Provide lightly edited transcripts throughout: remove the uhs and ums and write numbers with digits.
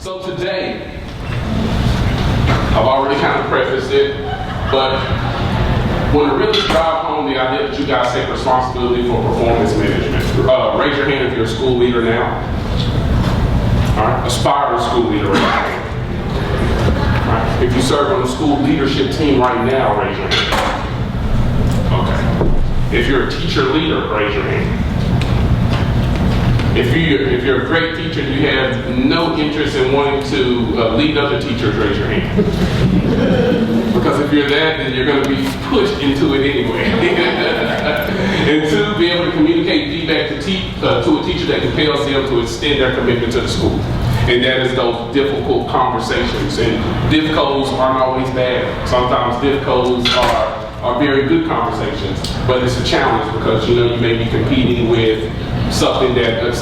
So today, I've already kind of prefaced it, but want to really drive home the idea that you guys take responsibility for performance management. Raise your hand if you're a school leader now. All right, aspire to school leader right now. All right. If you serve on the school leadership team right now, raise your hand. Okay. If you're a teacher leader, raise your hand. If you're a great teacher and you have no interest in wanting to lead other teachers, raise your hand. Because if you're that, then you're going to be pushed into it anyway. And two, be able to communicate feedback to a teacher that compels them to extend their commitment to the school. And that is those difficult conversations. And diff codes aren't always bad. Sometimes diff codes are very good conversations, but it's a challenge because you may be competing with something that's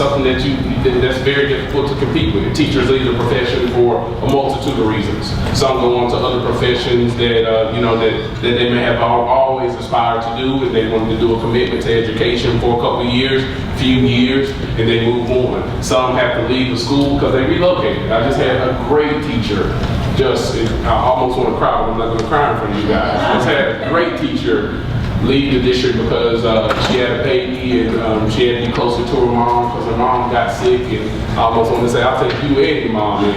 very difficult to compete with. Teachers leave the profession for a multitude of reasons. Some go on to other professions that they may have always aspired to do, and they wanted to do a commitment to education for a couple of years, few years, and they move on. Some have to leave the school because they relocated. I just had a great teacher. I almost want to cry, but I'm not going to cry in front of you guys. I just had a great teacher leave the district because she had a baby and she had to be closer to her mom because her mom got sick, and I almost want to say, I'll take you and your mom in.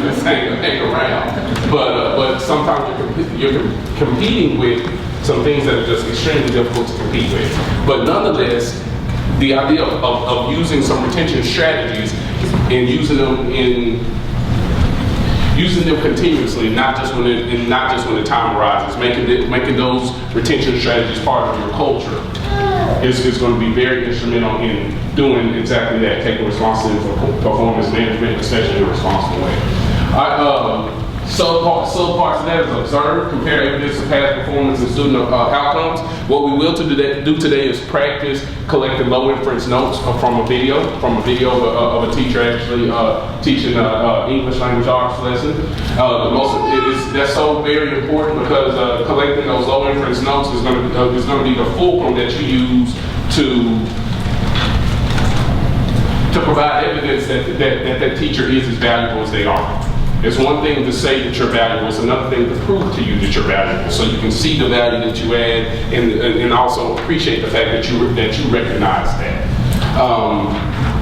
Just hang around. But sometimes you're competing with some things that are just extremely difficult to compete with. But nonetheless, the idea of using some retention strategies and using them continuously, not just when the time arises, making those retention strategies part of your culture is going to be very instrumental in doing exactly that, taking responsibility for performance management, especially in a responsible way. Subparts of that is observe, compare evidence of past performance and student outcomes. What we will do today is practice collecting low inference notes from a video of a teacher actually teaching English language arts lesson. That's so very important because collecting those low inference notes is going to be the fulcrum that you use to provide evidence that teacher is as valuable as they are. It's one thing to say that you're valuable, it's another thing to prove to you that you're valuable, so you can see the value that you add and also appreciate the fact that you recognize that.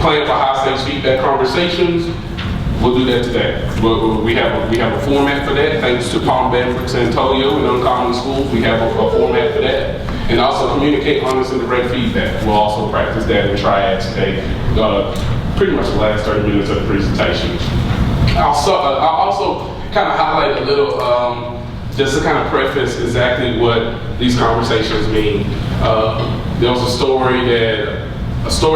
Plan for high-stakes feedback conversations. We'll do that today. We have a format for that. Thanks to Palm Bedford, Santonio, and Uncommon Schools, we have a format for that. And also communicate honest and direct feedback. We'll also practice that in triads today. Pretty much the last 30 minutes of the presentation. I'll also kind of highlight a little, just to kind of preface exactly what these conversations mean. There was a story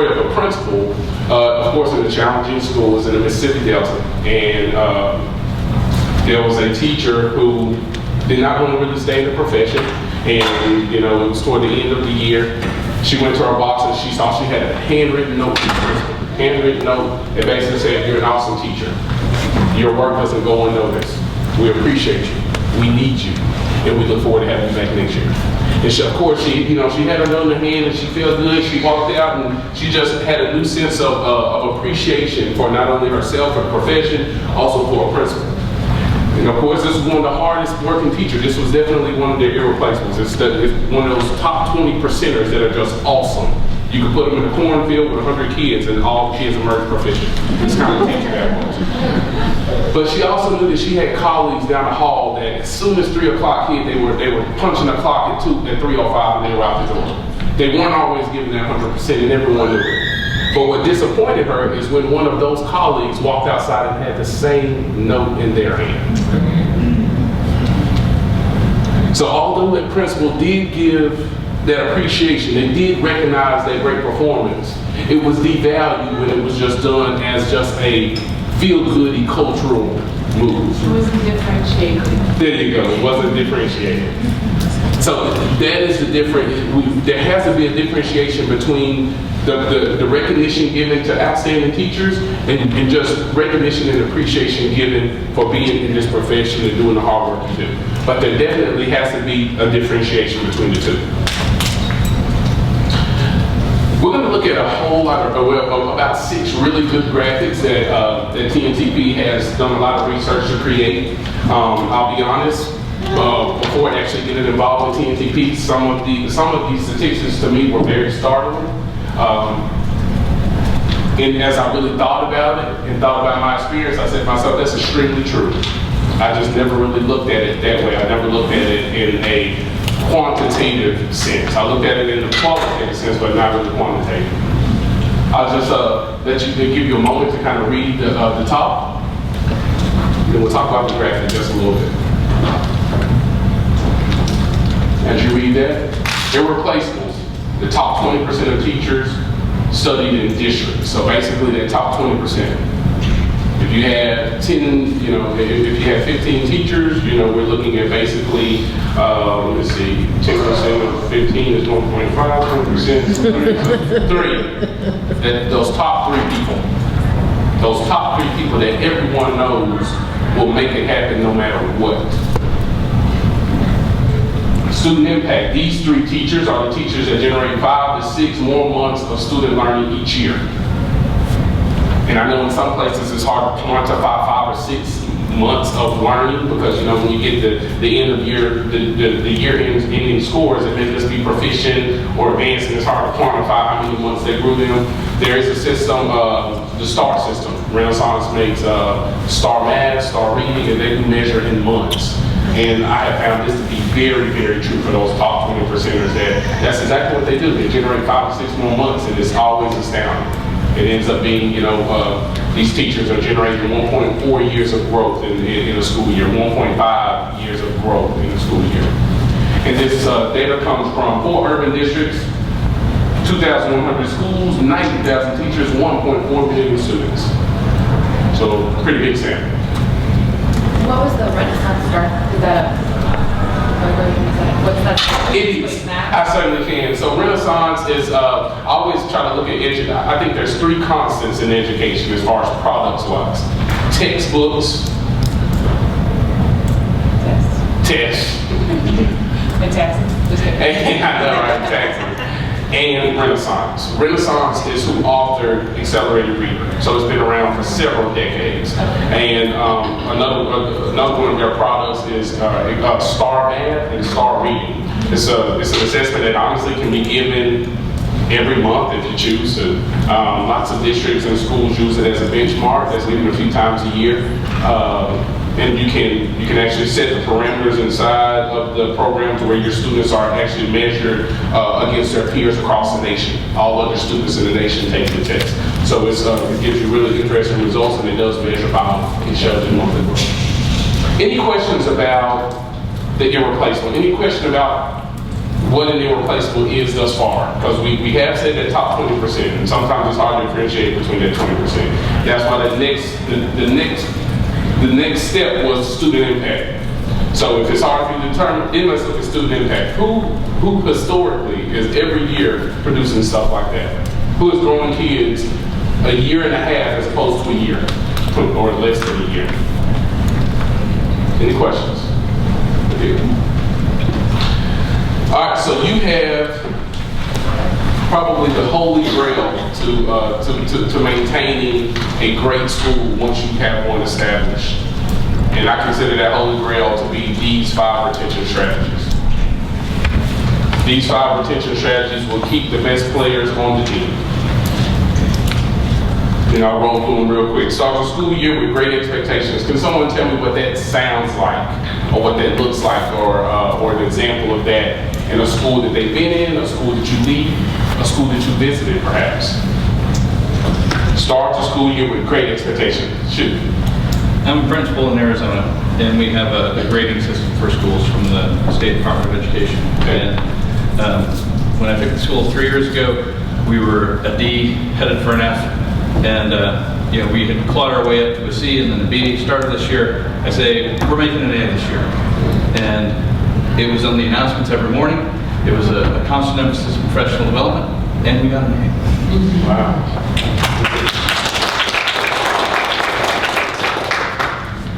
of a principal, of course in the challenging schools in the Mississippi Delta, and there was a teacher who did not want to really stay in the profession, and it was toward the end of the year. She went to her boss and she saw she had a handwritten note that basically said, "You're an awesome teacher. Your work doesn't go unnoticed. We appreciate you. We need you. And we look forward to having you back next year." And she, of course, she had her note in her hand and she felt good. She walked out and she just had a new sense of appreciation for not only herself, her profession, also for a principal. And of course, this was one of the hardest working teachers. This was definitely one of their irreplaceables. It's one of those top 20 percenters that are just awesome. You could put them in a cornfield with 100 kids and all the kids emerge proficient. This kind of teacher that was. But she also knew that she had colleagues down the hall that as soon as 3 o'clock hit, they were punching the clock at 3:05 and they were out the door. They weren't always giving that 100% and everyone knew it. But what disappointed her is when one of those colleagues walked outside and had the same note in their hand. So although that principal did give that appreciation, they did recognize that great performance, it was devalued when it was just done as just a feel-goody cultural move. It wasn't differentiated. There you go, it wasn't differentiated. So that is the difference. There has to be a differentiation between the recognition given to outstanding teachers and just recognition and appreciation given for being in this profession and doing the hard work you do. But there definitely has to be a differentiation between the two. We're going to look at a whole lot of, about 6 really good graphics that TNTP has done a lot of research to create. I'll be honest, before actually getting involved with TNTP, some of these statistics to me were very startling. And as I really thought about it and thought about my experience, I said to myself, that's extremely true. I just never really looked at it that way. I never looked at it in a quantitative sense. I looked at it in a qualitative sense, but not really quantitative. I'll just give you a moment to kind of read the top, and we'll talk about the graph in just a little bit. As you read that, Irreplaceables, the top 20% of teachers studied in districts. So basically, that top 20%. If you have 10, if you have 15 teachers, we're looking at basically, let's see, 10% of 15 is 1.5, 20% is 3. Those top 3 people that everyone knows will make it happen no matter what. Student impact. These 3 teachers are the teachers that generate 5 to 6 more months of student learning each year. And I know in some places it's hard to quantify 5 or 6 months of learning because when you get the end of year, the year ending scores, it may just be proficient or advanced, and it's hard to quantify how many months they grew them. There is a system, the STAR system. Renaissance makes STAR math, STAR reading, and they do measure in months. And I have found this to be very, very true for those top 20%ers. That's exactly what they do. They generate 5 to 6 more months, and it's always astounding. It ends up being, these teachers are generating 1.4 years of growth in a school year, 1.5 years of growth in a school year. And this data comes from 4 urban districts, 2,100 schools, 90,000 teachers, 1.4 million students. So pretty big sample. What was the Renaissance start? Is that what's that? I certainly can. So Renaissance is, I always try to look at education. I think there's 3 constants in education as far as products wise. Textbooks. Tests. And taxes. Just kidding. I know, right? Taxes. And Renaissance. Renaissance is who authored Accelerated Reader. So it's been around for several decades. And another one of their products is STAR Math and STAR Reading. It's an assessment that honestly can be given every month if you choose to. Lots of districts and schools use it as a benchmark. That's given a few times a year. And you can actually set the parameters inside of the program to where your students are actually measured against their peers across the nation. All other students in the nation take the test. So it gives you really interesting results, and it does measure by it shows you monthly growth. Any questions about the irreplaceable? Any question about what an irreplaceable is thus far? Because we have said that top 20%, and sometimes it's hard to differentiate between that 20%. That's why the next step was student impact. So if it's hard for you to determine, then let's look at student impact. Who historically is every year producing stuff like that? Who is growing kids a year and a half as opposed to a year, or less than a year? Any questions? All right, so you have probably the holy grail to maintaining a great school once you have one established. And I consider that holy grail to be these 5 retention strategies. These 5 retention strategies will keep the best players on the team. I'll roll through them real quick. Start the school year with great expectations. Can someone tell me what that sounds like, or what that looks like, or an example of that in a school that they've been in, a school that you lead, a school that you visited, perhaps? Start the school year with great expectations. Shoot. I'm a principal in Arizona, and we have a grading system for schools from the State Department of Education. Okay. And when I took the school 3 years ago, we were a D, headed for an F, and we had clawed our way up to a C and then a B. Started this year, I say, we're making an A this year. And it was on the announcements every morning. It was a constant emphasis on professional development, and we got an A. Wow.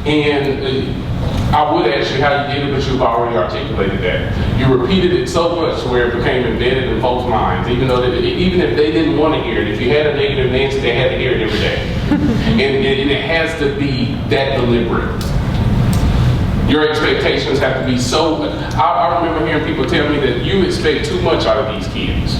And I would ask you how you did it, but you've already articulated that. You repeated it so much where it became embedded in folks' minds, even if they didn't want to hear it. If you had a negative Nancy, they had to hear it every day. and it has to be that deliberate. Your expectations have to be so. I remember hearing people tell me that you expect too much out of these kids.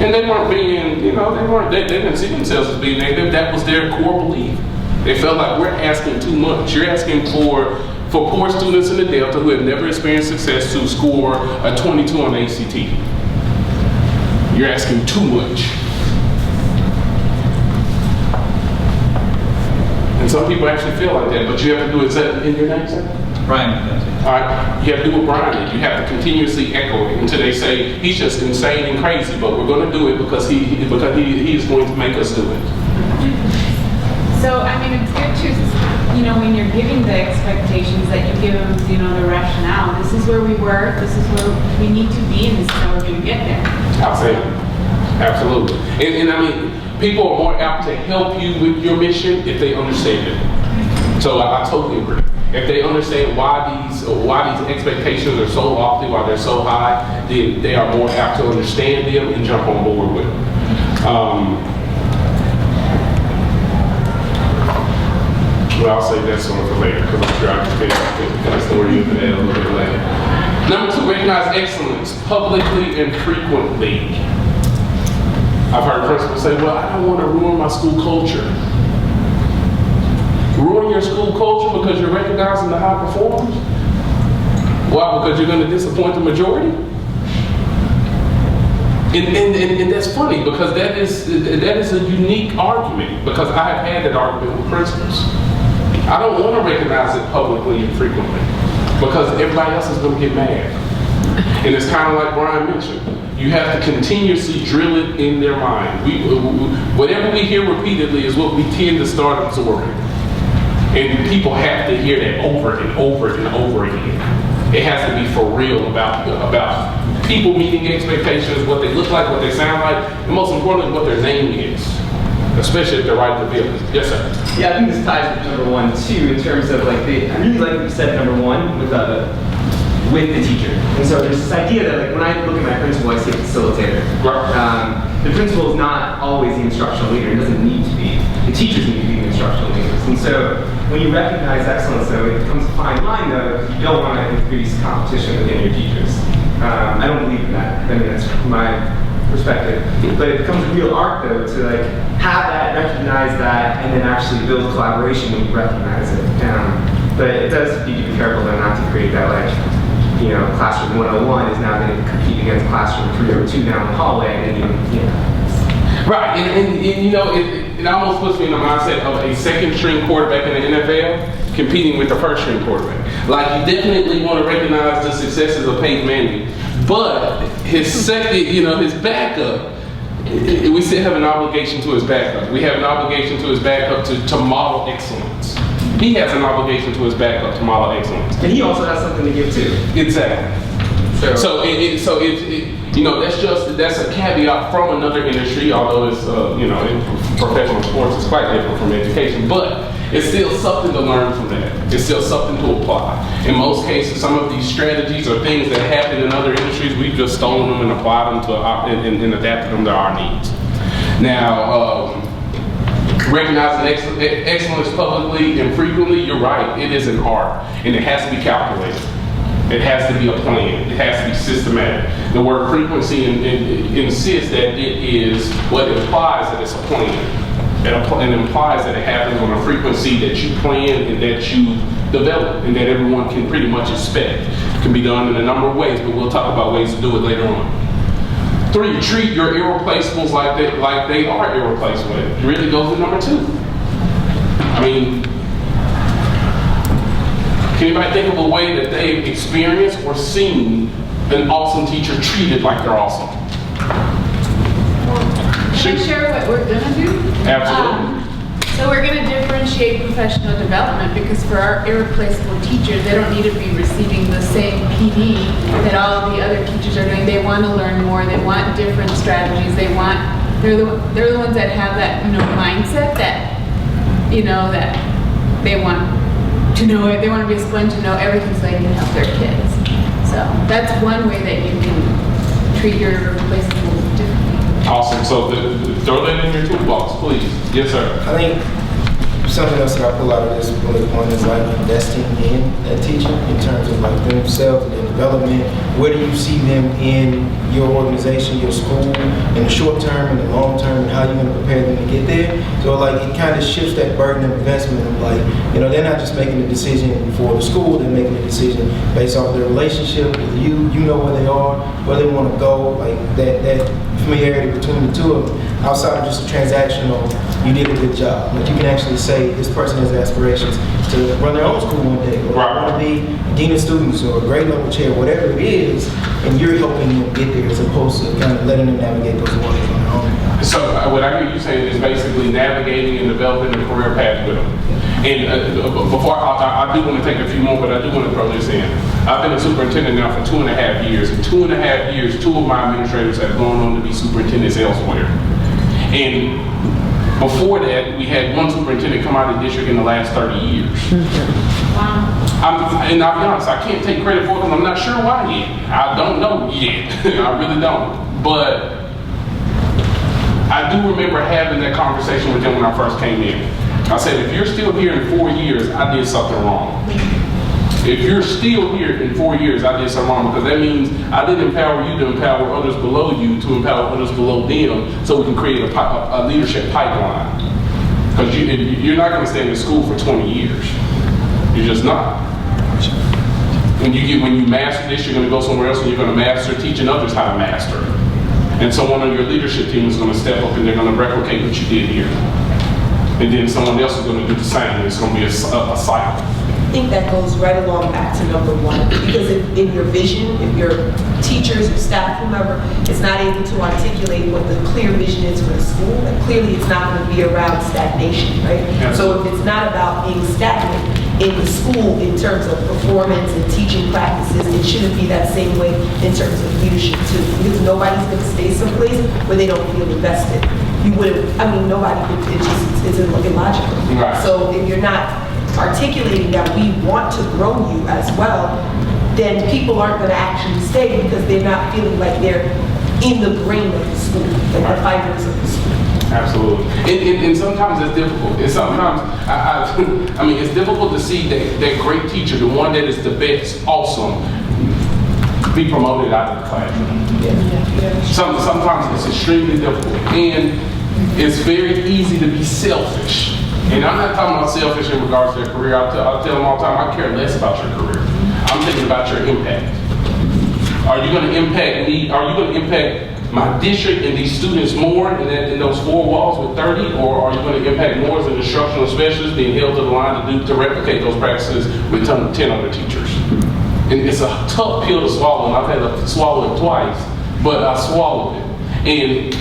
And they weren't being, they didn't see themselves as being negative. That was their core belief. They felt like we're asking too much. You're asking for poor students in the Delta who have never experienced success to score a 22 on the ACT. You're asking too much. And some people actually feel like that, but you have to do it in your name, sir? Brian. All right, you have to do what Brian did. You have to continuously echo it until they say he's just insane and crazy, but we're going to do it because he is going to make us do it. So, I mean, it's good to, when you're giving the expectations that you give them, the rationale. This is where we were, this is where we need to be, and this is how we're going to get there. I'll say it. Absolutely. And I mean, people are more apt to help you with your mission if they understand it. So I totally agree. If they understand why these expectations are so lofty, why they're so high, then they are more apt to understand them and jump on board with them. Well, I'll save that song for later because I'm sure I can kind of story into that a little bit later. Number 2, recognize excellence publicly and frequently. I've heard principals say, well, I don't want to ruin my school culture. Ruin your school culture because you're recognizing the high performers? Why? Because you're going to disappoint the majority? And that's funny because that is a unique argument because I have had that argument with principals. I don't want to recognize it publicly and frequently because everybody else is going to get mad. And it's kind of like Brian mentioned. You have to continuously drill it in their mind. Whatever we hear repeatedly is what we tend to start absorbing. And people have to hear that over and over and over again. It has to be for real about people meeting expectations, what they look like, what they sound like, and most importantly, what their name is. Especially if they're right in the field. Yes, sir. Yeah, I think this ties with number 1 too, in terms of I really like what you said, number 1, with the teacher. And so there's this idea that when I look at my principal, I see a facilitator. Right. The principal is not always the instructional leader. It doesn't need to be. The teachers need to be the instructional leaders. And so when you recognize excellence, though, it becomes a fine line, though. You don't want to increase competition within your teachers. I don't believe in that. I mean, that's my perspective. But it becomes a real art, though, to have that, recognize that, and then actually build collaboration when you recognize it. But it does need to be careful, though, not to create that classroom 101 is now going to compete against classroom 302 down the hallway, and then Right, and it almost puts me in the mindset of a second-string quarterback in the NFL competing with the first-string quarterback. Like, you definitely want to recognize the successes of Peyton Manning, but his second, his backup, we still have an obligation to his backup. We have an obligation to his backup to model excellence. He has an obligation to his backup to model excellence. And he also has something to give too. Exactly. So that's a caveat from another industry, although it's in professional sports it's quite different from education, but it's still something to learn from that. It's still something to apply. In most cases, some of these strategies are things that happen in other industries. We've just stolen them and applied them to and adapted them to our needs. Now, recognizing excellence publicly and frequently, you're right, it is an art, and it has to be calculated. It has to be a plan. It has to be systematic. The word frequency insists that it is what it implies that it's a plan. It implies that it happens on a frequency that you plan and that you develop and that everyone can pretty much expect. It can be done in a number of ways, but we'll talk about ways to do it later on. 3, treat your irreplaceables like they are irreplaceable. It really goes to number 2. I mean, can anybody think of a way that they've experienced or seen an awesome teacher treated like they're awesome? Can I share what we're going to do? Absolutely. So we're going to differentiate professional development because for our irreplaceable teachers, they don't need to be receiving the same PD that all of the other teachers are doing. They want to learn more. They want different strategies. They're the ones that have that mindset that that they want to know it. They want to be a sponge to know everything so they can help their kids. So that's one way that you can treat your irreplaceables differently. Awesome. So throw that in your toolbox, please. Yes, sir. I think something else that I pull out of this bullet point is like investing in that teacher in terms of like themselves and their development. Where do you see them in your organization, your school, in the short term and the long term, and how you're going to prepare them to get there? So like it kind of shifts that burden of investment of like, you know, they're not just making a decision for the school, they're making a decision based off their relationship with you. You know where they are, where they want to go, like that familiarity between the two of them. Outside of just a transactional, you did a good job. Like you can actually say this person has aspirations to run their own school one day, or want to be a dean of students or a grade level chair, whatever it is, and you're helping them get there as opposed to kind of letting them navigate those waters on their own. So what I hear you saying is basically navigating and developing a career path with them. And before I do want to take a few more, but I do want to throw this in. I've been a superintendent now for 2.5 years. In 2.5 years, 2 of my administrators have gone on to be superintendents elsewhere. And before that, we had 1 superintendent come out of the district in the last 30 years. Wow. And I'll be honest, I can't take credit for it because I'm not sure why yet. I don't know yet. I really don't. But I do remember having that conversation with them when I first came in. I said, if you're still here in 4 years, I did something wrong. If you're still here in 4 years, I did something wrong, because that means I didn't empower you to empower others below you to empower others below them, so we can create a leadership pipeline. Because you're not going to stay in the school for 20 years. You're just not. When you master this, you're going to go somewhere else and you're going to master teaching others how to master. And someone on your leadership team is going to step up and they're going to replicate what you did here. And then someone else is going to do the same. It's going to be a cycle. I think that goes right along back to number 1, because in your vision, if your teachers, your staff, whomever is not able to articulate what the clear vision is for the school, then clearly it's not going to be around stagnation, right? Absolutely. So if it's not about being stagnant in the school in terms of performance and teaching practices, it shouldn't be that same way in terms of leadership too, because nobody's going to stay someplace where they don't feel invested. You wouldn't, I mean, nobody could, it's illogical. Right. So if you're not articulating that we want to grow you as well, then people aren't going to actually stay because they're not feeling like they're in the brain of the school, like the fibers of the school. Absolutely. And sometimes it's difficult. And sometimes, I mean, it's difficult to see that great teacher, the one that is the best, awesome, be promoted out of the classroom. Yeah. Sometimes it's extremely difficult. And it's very easy to be selfish. And I'm not talking about selfish in regards to their career. I'll tell them all the time, I care less about your career. I'm thinking about your impact. Are you going to impact me? Are you going to impact my district and these students more in those 4 walls with 30? Or are you going to impact more as an instructional specialist being held to the line to replicate those practices with 10 other teachers? And it's a tough pill to swallow, and I've had to swallow it twice, but I swallowed it. And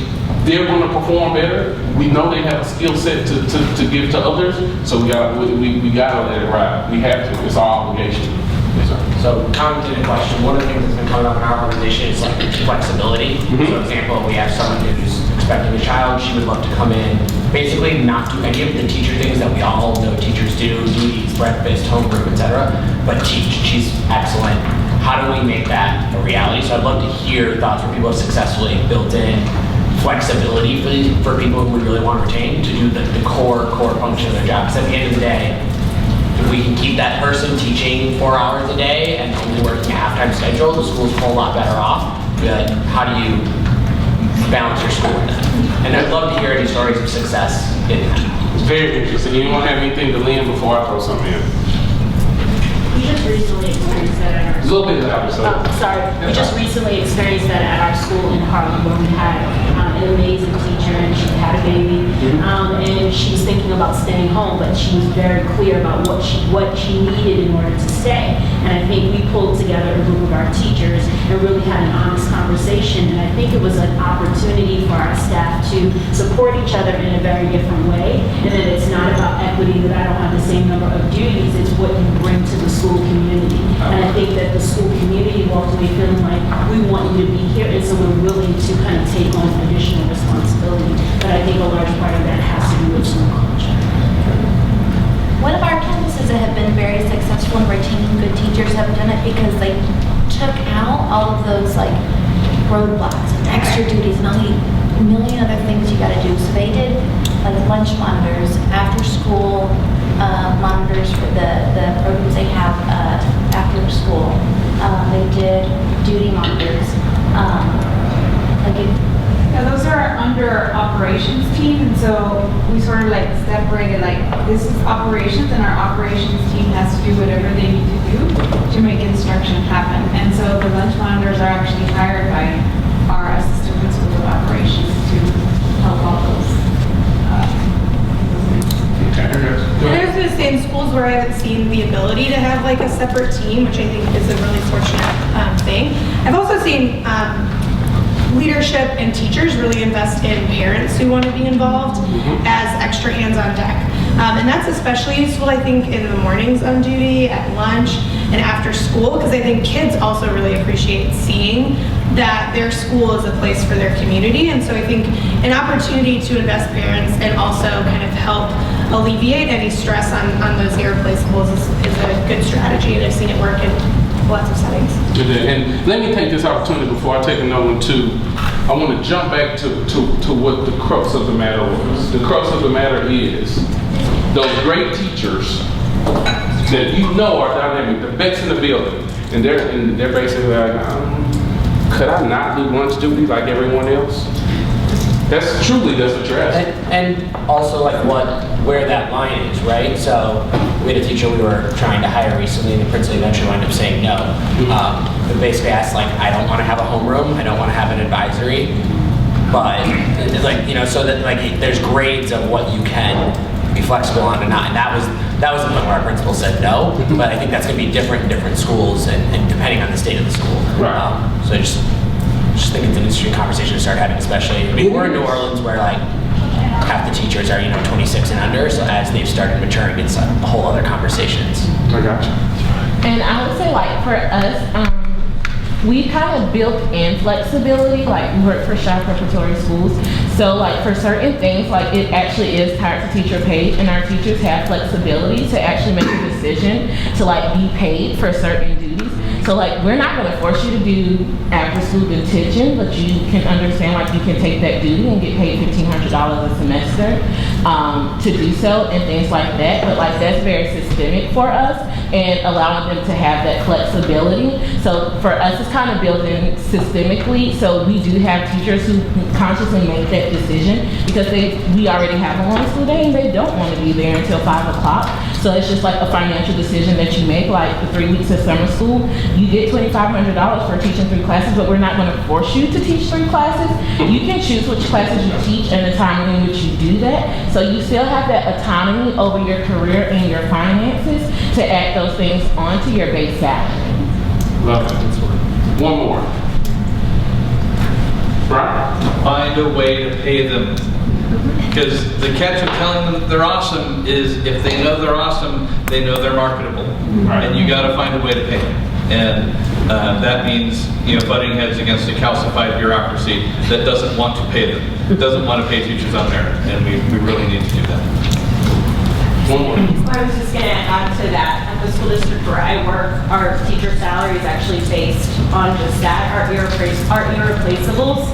they're going to perform better. We know they have a skill set to give to others, so we got to let it ride. We have to. It's our obligation. Yes, sir. So, commenting to the question, one of the things that's been coming up in our organization is like flexibility. Mm-hmm. So, for example, we have someone who's expecting a child. She would love to come in, basically not do any of the teacher things that we all know teachers do, duties, breakfast, homeroom, etc., but teach. She's excellent. How do we make that a reality? So I'd love to hear thoughts where people have successfully built in flexibility for people who we really want to retain to do the core function of their job. Because at the end of the day, if we can keep that person teaching 4 hours a day and only working a half-time schedule, the school's a whole lot better off. But how do you balance your school with that? And I'd love to hear any stories of success in that. It's very interesting. Anyone have anything to lend before I throw something in? We just recently experienced that at our A little bit louder, so. We just recently experienced that at our school in Harlem, where we had an amazing teacher, and she had a baby, and she was thinking about staying home, but she was very clear about what she needed in order to stay. And I think we pulled together a group of our teachers and really had an honest conversation. And I think it was an opportunity for our staff to support each other in a very different way. And that it's not about equity, that I don't have the same number of duties, it's what you bring to the school community. And I think that the school community walked away feeling like we want you to be here, and so we're willing to kind of take on additional responsibility. But I think a large part of that has to do with school culture. One of our campuses that have been very lunch monitors, after school monitors for the programs they have after school. They did duty monitors. Yeah, those are under our operations team, and so we sort of like separated, like, this is operations, and our operations team has to do whatever they need to do to make instruction happen. And so the lunch monitors are actually hired by our assistant principals of operations to help all those. And I was going to say, in schools where I haven't seen the ability to have like a separate team, which I think is a really fortunate thing, I've also seen leadership and teachers really invest in parents who want to be involved as extra hands on deck. And that's especially useful, I think, in the mornings on duty, at lunch, and after school, because I think kids also really appreciate seeing that their school is a place for their community. And so I think an opportunity to invest parents and also kind of help alleviate any stress on those irreplaceables is a good strategy, and I've seen it work in lots of settings. And let me take this opportunity before I take another one too. I want to jump back to what the crux of the matter was. The crux of the matter is those great teachers that you know are dynamic, the best in the building, and they're basically like, could I not do lunch duty like everyone else? That's what you're asking. And also like where that line is, right? So we had a teacher we were trying to hire recently, and the principal eventually wound up saying no. But basically asked like, I don't want to have a homeroom, I don't want to have an advisory, but it's like, you know, so that like there's grades of what you can be flexible on and not. And that was the point where our principal said no. But I think that's going to be different in different schools and depending on the state of the school. Right. So I just think it's an interesting conversation to start having, especially, I mean, we're in New Orleans where like half the teachers are, 26 and under, so as they've started maturing, it's a whole other conversations. I got you. And I would say, like, for us, we kind of built in flexibility, like we work for Shaw Preparatory Schools. So like for certain things, like it actually is tied to teacher pay, and our teachers have flexibility to actually make a decision to like be paid for certain duties. So like we're not going to force you to do after school detention, but you can understand like you can take that duty and get paid $1,500 a semester to do so and things like that. But like that's very systemic for us and allowing them to have that flexibility. So for us, it's kind of built in systemically. So we do have teachers who consciously make that decision because we already have a long school day and they don't want to be there until 5 o'clock. So it's just like a financial decision that you make, like the 3 weeks of summer school, you get $2,500 for teaching 3 classes, but we're not going to force you to teach 3 classes. You can choose which classes you teach and the time in which you do that. So you still have that autonomy over your career and your finances to add those things onto your base salary. Love it. One more. Right? Find a way to pay them. Because the catch of telling them they're awesome is if they know they're awesome, they know they're marketable. Right. And you got to find a way to pay them. And that means, butting heads against a calcified bureaucracy that doesn't want to pay them, doesn't want to pay teachers on merit. And we really need to do that. One more. I was just going to add to that. At the school district where I work, our teacher salary is actually based on just that, our irreplaceables.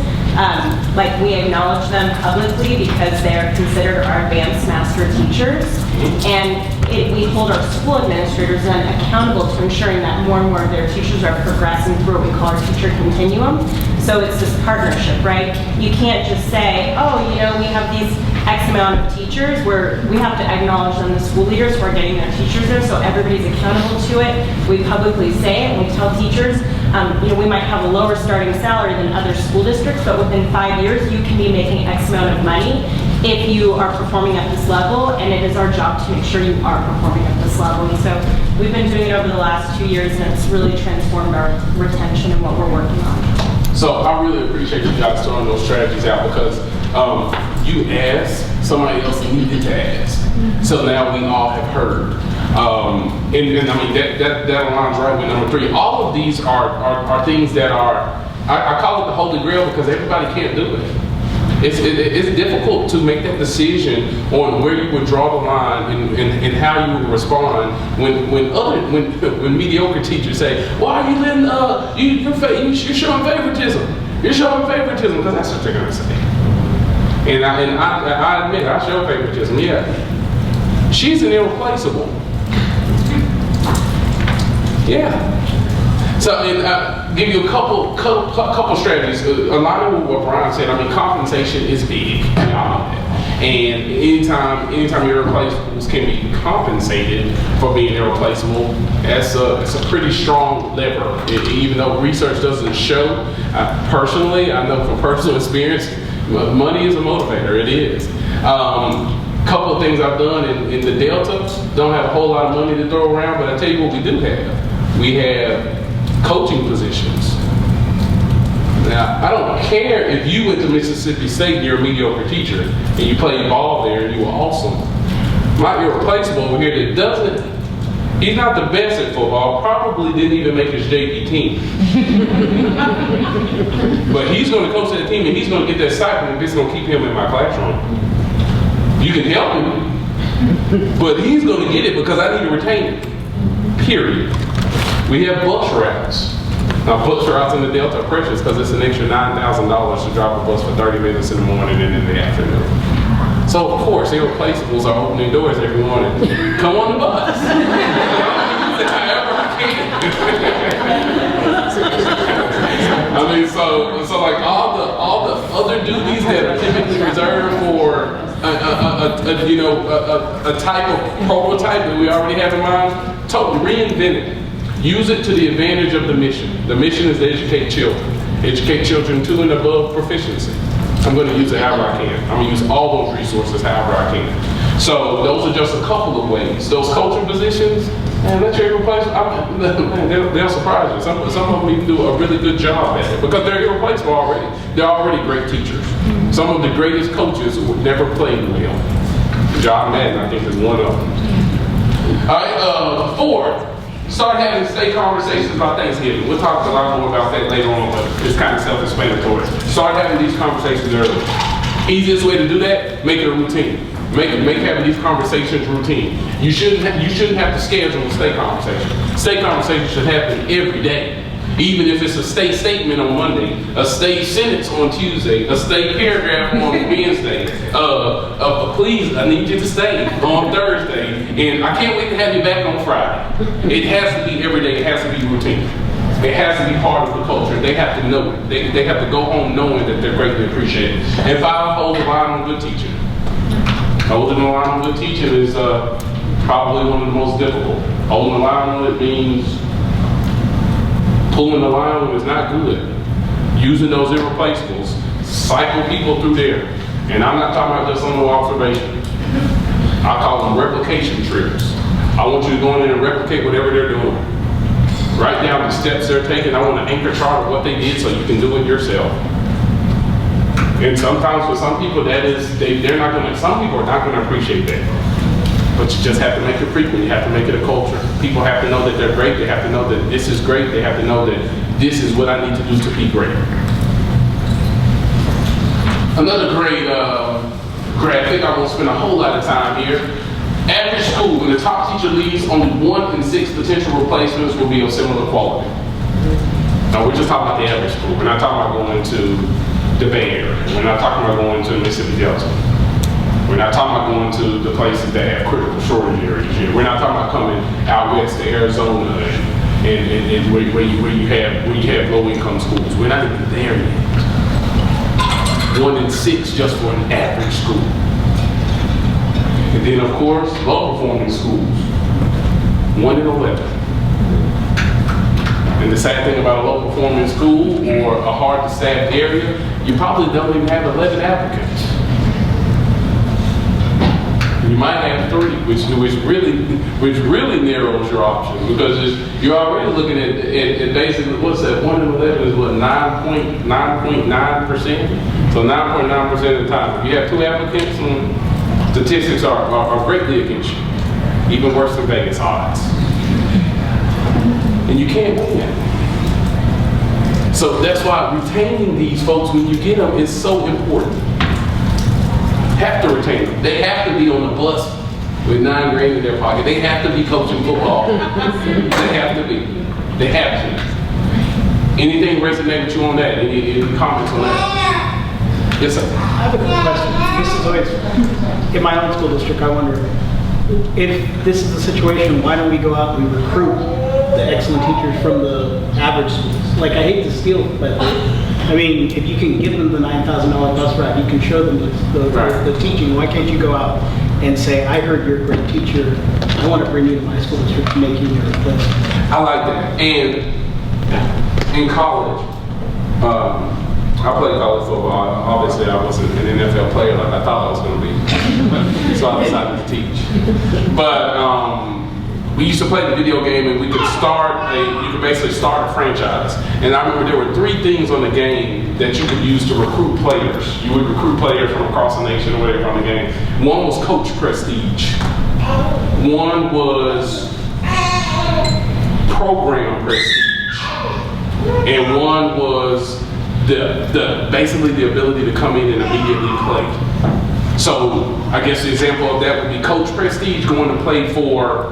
Like we acknowledge them publicly because they're considered our advanced master teachers. And we hold our school administrators then accountable to ensuring that more and more of their teachers are progressing through what we call our teacher continuum. So it's this partnership, right? You can't just say, oh, we have these X amount of teachers where we have to acknowledge them, the school leaders who are getting their teachers there, so everybody's accountable to it. We publicly say it, and we tell teachers, we might have a lower starting salary than other school districts, but within 5 years, you can be making X amount of money if you are performing at this level, and it is our job to make sure you are performing at this level. And so we've been doing it over the last 2 years, and it's really transformed our retention and what we're working on. So I really appreciate you guys throwing those strategies out because you asked, somebody else needed to ask. So now we all have heard. And I mean, that aligns right with number 3. All of these are things that are, I call it the holy grail because everybody can't do it. It's difficult to make that decision on where you would draw the line and how you would respond when mediocre teachers say, "Why are you letting you're showing favoritism? You're showing favoritism," because that's what they're gonna say. And I admit, I show favoritism, yeah. She's an irreplaceable. Yeah. So, and give you a couple strategies. Aligning with what Brian said, I mean, compensation is big. And anytime irreplaceables can be compensated for being irreplaceable, it's a pretty strong lever. Even though research doesn't show, personally, I know from personal experience, money is a motivator. It is. Couple of things I've done in the Delta. Don't have a whole lot of money to throw around, but I tell you what we do have. We have coaching positions. Now, I don't care if you went to Mississippi State and you're a mediocre teacher and you played ball there and you were awesome. My irreplaceable over here that doesn't, he's not the best at football, probably didn't even make his JV team. But he's going to coach that team and he's going to get that stipend if it's going to keep him in my classroom. You can help him, but he's going to get it because I need to retain it, period. We have bus routes. Now, bus routes in the Delta are precious because it's an extra $9,000 to drop a bus for 30 minutes in the morning and in the afternoon. So, of course, irreplaceables are opening doors every morning. Come on the bus. However I can. I mean, so like all the other duties that are typically reserved for a type of prototype that we already have in mind, totally reinvent it. Use it to the advantage of the mission. The mission is to educate children. Educate children to and above proficiency. I'm going to use it however I can. I'm going to use all those resources however I can. So those are just a couple of ways. Those coaching positions, man, let your irreplaceable, they'll surprise you. Some of them even do a really good job at it because they're irreplaceable already. They're already great teachers. Some of the greatest coaches would never play well. John Madden, I think, is one of them. All right, fourth. Start having state conversations about Thanksgiving. We'll talk a lot more about that later on, but it's kind of self-explanatory. Start having these conversations early. Easiest way to do that, make it a routine. Make having these conversations routine. You shouldn't have to schedule a state conversation. State conversations should happen every day. Even if it's a state statement on Monday, a state sentence on Tuesday, a state paragraph on Wednesday, please, I need you to stay on Thursday, and I can't wait to have you back on Friday. It has to be every day, it has to be routine. It has to be part of the culture. They have to know it. They have to go home knowing that they're greatly appreciated. And 5, hold the line on good teaching. Holding the line on good teaching is probably one of the most difficult. Holding the line on it means pulling the line when it's not good. Using those irreplaceables. Cycle people through there. And I'm not talking about just on no observation. I call them replication trips. I want you to go in there and replicate whatever they're doing. Write down the steps they're taking. I want an anchor chart of what they did so you can do it yourself. And sometimes for some people that is, some people are not going to appreciate that. But you just have to make it frequent. You have to make it a culture. People have to know that they're great. They have to know that this is great. They have to know that this is what I need to do to be great. Another great graphic, I won't spend a whole lot of time here. Average school, when the top teacher leaves, only 1 in 6 potential replacements will be of similar quality. Now we're just talking about the average school. We're not talking about going to the Bay Area. We're not talking about going to Mississippi Delta. We're not talking about going to the places that have critical shortage areas here. We're not talking about coming out west to Arizona and where you have low-income schools. We're not even there yet. 1 in 6 just for an average school. And then, of course, low-performing schools. 1 in 11. And the sad thing about a low-performing school or a hard-to-staff area, you probably don't even have 11 applicants. You might have 3, which really narrows your options because you're already looking at basically, what's that, 1 in 11 is what, 9.9%? So 9.9% of the time. If you have 2 applicants, statistics are greatly against you. Even worse than Vegas odds. And you can't win. So that's why retaining these folks when you get them is so important. Have to retain them. They have to be on the bus with $9,000 in their pocket. They have to be coaching football. They have to be. They have to. Anything resonate with you on that? Any comments on that? Yes, sir. I have a quick question. This is always, in my own school district, I wonder, if this is the situation, why don't we go out and recruit the excellent teachers from the average schools? Like, I hate to steal, but, I mean, if you can give them the $9,000 bus ride, you can show them the teaching. Why can't you go out and say, I heard you're a great teacher, I want to bring you to my school district to make you your replacement? I like that. And in college, I played college football. Obviously, I wasn't an NFL player like I thought I was going to be. So I decided to teach. But we used to play the video game, and you could basically start a franchise. And I remember there were 3 things on the game that you could use to recruit players. You would recruit players from across the nation or whatever on the game. One was coach prestige. One was program prestige. And one was basically the ability to come in and immediately play. So I guess the example of that would be coach prestige going to play for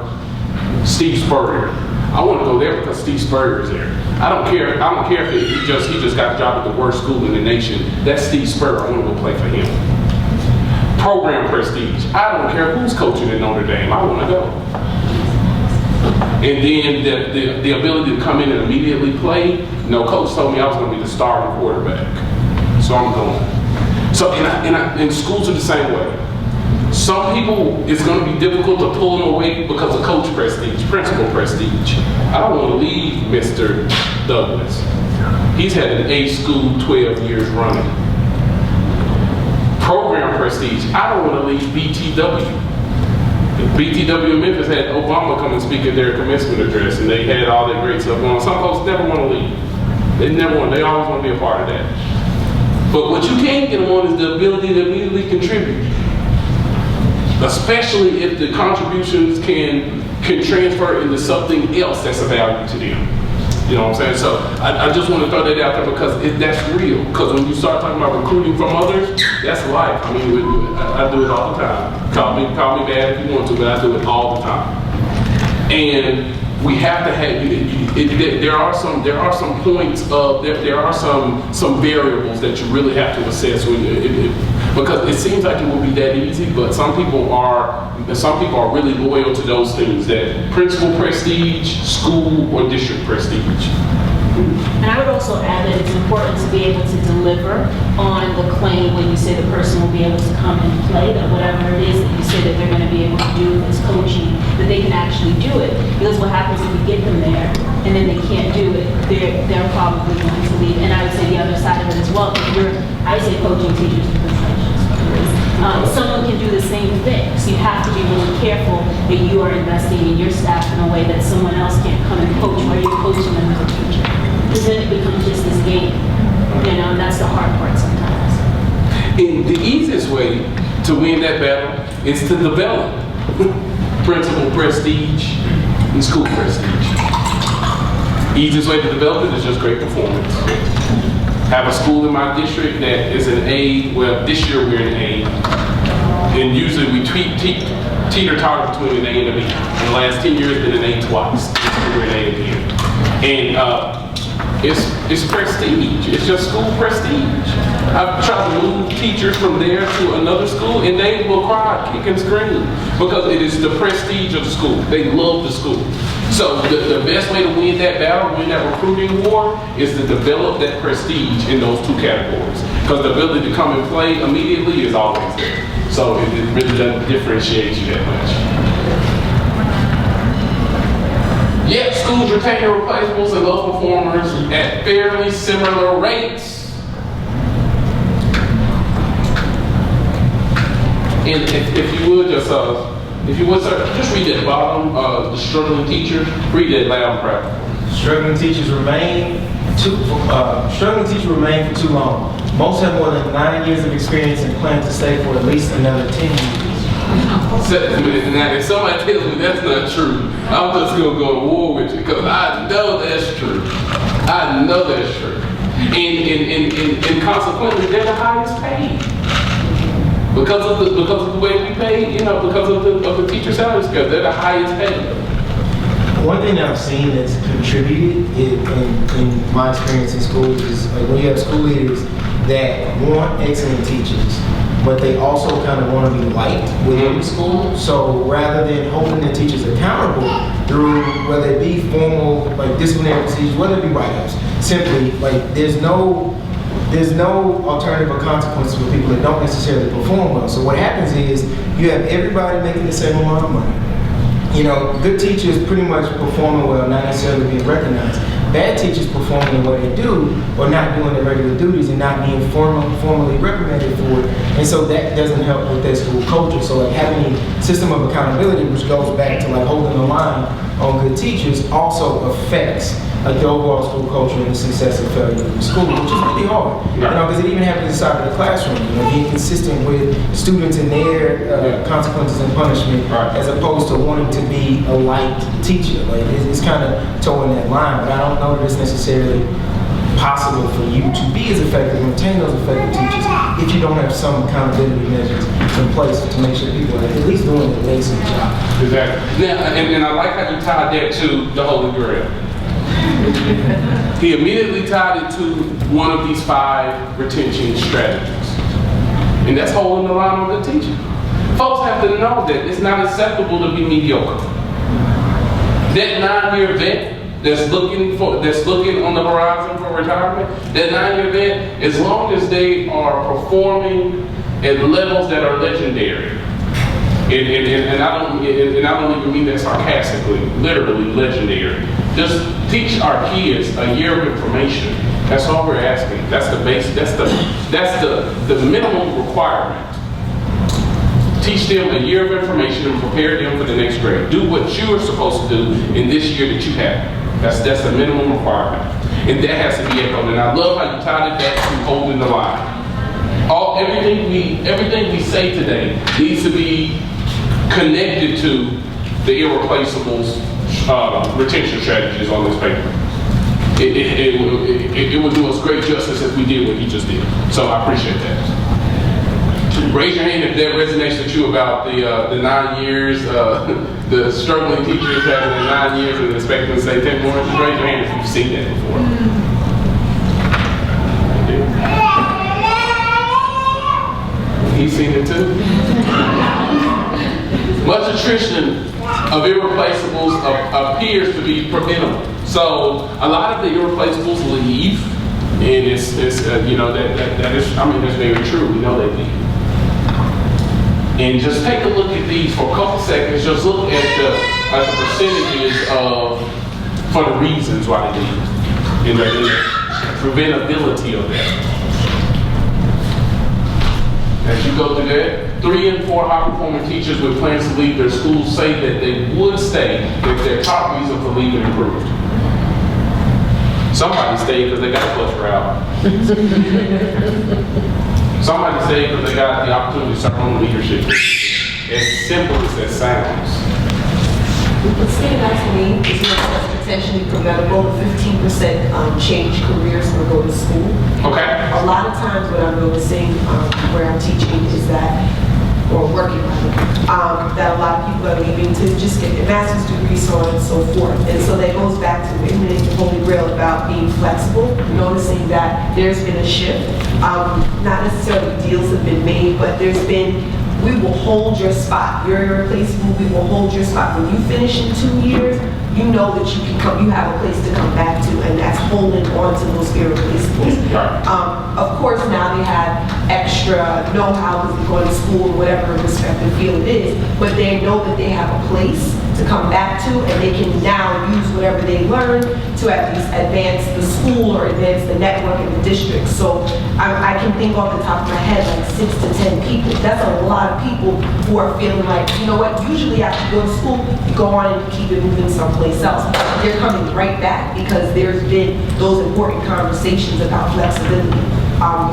Steve Spurrier. I want to go there because Steve Spurrier is there. I don't care if he just got a job at the worst school in the nation. That's Steve Spurrier. I want to go play for him. Program prestige. I don't care who's coaching at Notre Dame. I want to go. And then the ability to come in and immediately play. No, coach told me I was going to be the starting quarterback. So I'm going. So and schools are the same way. Some people, it's going to be difficult to pull them away because of coach prestige, principal prestige. I don't want to leave Mr. Douglas. He's had an A school 12 years running. Program prestige, I don't want to leave BTW. BTW in Memphis had Obama come and speak at their commencement address, and they had all that great stuff going on. Some folks never want to leave. They always want to be a part of that. But what you can't get them on is the ability to immediately contribute. Especially if the contributions can transfer into something else that's of value to them. You know what I'm saying? So I just want to throw that out there because that's real. Because when you start talking about recruiting from others, that's life. I mean, I do it all the time. Call me bad if you want to, but I do it all the time. And we have to have. There are some points of there are some variables that you really have to assess because it seems like it will be that easy, but some people are really loyal to those things, that principal prestige, school, or district prestige. And I would also add that it's important to be able to deliver on the claim when you say the person will be able to come and play, that whatever it is that you say that they're going to be able to do with this coaching, that they can actually do it. Because what happens if you get them there and then they can't do it, they're probably going to leave. And I would say the other side of it as well, I say coaching teachers and professionals. Someone can do the same thing. So you have to be really careful that you are investing in your staff in a way that someone else can't come and coach while you're coaching them as a teacher. Because then it becomes just this game, and that's the hard part sometimes. And the easiest way to win that battle is to develop principal prestige and school prestige. Easiest way to develop it is just great performance. Have a school in my district that is an A, well this year we're an A, and usually we teeter-totter between an A and a B. In the last 10 years, been an A twice. We're an A again. And it's prestige. It's just school prestige. I've tried to move teachers from there to another school, and they will cry, kick, and scream because it is the prestige of the school. They love the school. So the best way to win that battle, win that recruiting war, is to develop that prestige in those 2 categories. Because the ability to come and play immediately is always there. So it really doesn't differentiate you that much. Yet schools retain irreplaceables and low performers at fairly similar rates. And if you would sir, just read that bottom, the struggling teacher. Read that loud and proud. Struggling teachers remain for too long. Most have more than 9 years of experience and plan to stay for at least another 10 years. So, now, if somebody tells me that's not true, I'm just going to go to war with you because I know that's true. I know that's true. And consequently, they're the highest paid. Because of the way we pay, because of the teacher salary scale, they're the highest paid. One thing that I've seen that's contributed in my experience in schools is when you have school leaders that want excellent teachers, but they also kind of want to be liked within the school. So rather than holding their teachers accountable through whether it be formal, like disciplinary procedures, whether it be write-ups, simply like there's no alternative or consequences for people that don't necessarily perform well. So what happens is you have everybody making the same amount of money. You know, good teachers pretty much performing well, not necessarily being recognized. Bad teachers performing what they do or not doing their regular duties and not being formally reprimanded for it. And so that doesn't help with their school culture. So like having a system of accountability, which goes back to like holding the line on good teachers, also affects like the overall school culture and the success and failure of the school, which is really hard. You know, because it even happens inside of the classroom. You know, being consistent with students and their consequences and punishment, as opposed to wanting to be a liked teacher. Like it's kind of towing that line, but I don't know that it's necessarily possible for you to be as effective and retain those effective teachers if you don't have some accountability measures in place to make sure people are at least doing the basic job. Exactly. Now, and I like how you tied that to the Holy Grail. He immediately tied it to one of these 5 retention strategies. And that's holding the line on the teacher. Folks have to know that it's not acceptable to be mediocre. That 9-year vet that's looking on the horizon for retirement, that 9-year vet, as long as they are performing at levels that are legendary, and I don't even mean that sarcastically, literally legendary. Just teach our kids a year of information. That's all we're asking. That's the base. That's the minimum requirement. Teach them a year of information and prepare them for the next grade. Do what you are supposed to do in this year that you have. That's the minimum requirement, and that has to be echoed. And I love how you tied it back to holding the line. Everything we say today needs to be connected to the Irreplaceables retention strategies on this paper. It would do us great justice if we did what he just did. So I appreciate that. Raise your hand if that resonates with you about the 9 years, the struggling teachers having the 9 years and expecting to say 10 more. Just raise your hand if you've seen that before. He's seen it too. Much attrition of irreplaceables appears to be preventable. So a lot of the irreplaceables leave, and it's you know that is, I mean, that's very true. We know they leave. And just take a look at these for a couple seconds. Just look at the percentages for the reasons why they leave and the preventability of that. As you go through that, 3 in 4 high-performing teachers with plans to leave their schools say that they would stay if their top reason for leaving improved. Somebody stayed because they got a flush route. Somebody stayed because they got the opportunity to start on leadership. As simple as that sounds. What stands out to me is what's potentially preventable, 15% change careers or go to school. Okay. A lot of times what I'm noticing where I'm teaching is that, or working rather, that a lot of people are leaving to just get their master's degree, so on and so forth. And so that goes back to eliminating the Holy Grail about being flexible, noticing that there's been a shift. Not necessarily deals have been made, but there's been, we will hold your spot. You're irreplaceable, we will hold your spot. When you finish in 2 years, you know that you can come, you have a place to come back to, and that's holding on to those irreplaceables. Of course, now they have extra know-how because they're going to school or whatever respective field it is, but they know that they have a place to come back to, and they can now use whatever they learned to at least advance the school or advance the network in the district. So I can think off the top of my head like 6 to 10 people. That's a lot of people who are feeling like, you know what, usually after you go to school, you go on and keep it moving someplace else. They're coming right back because there's been those important conversations about flexibility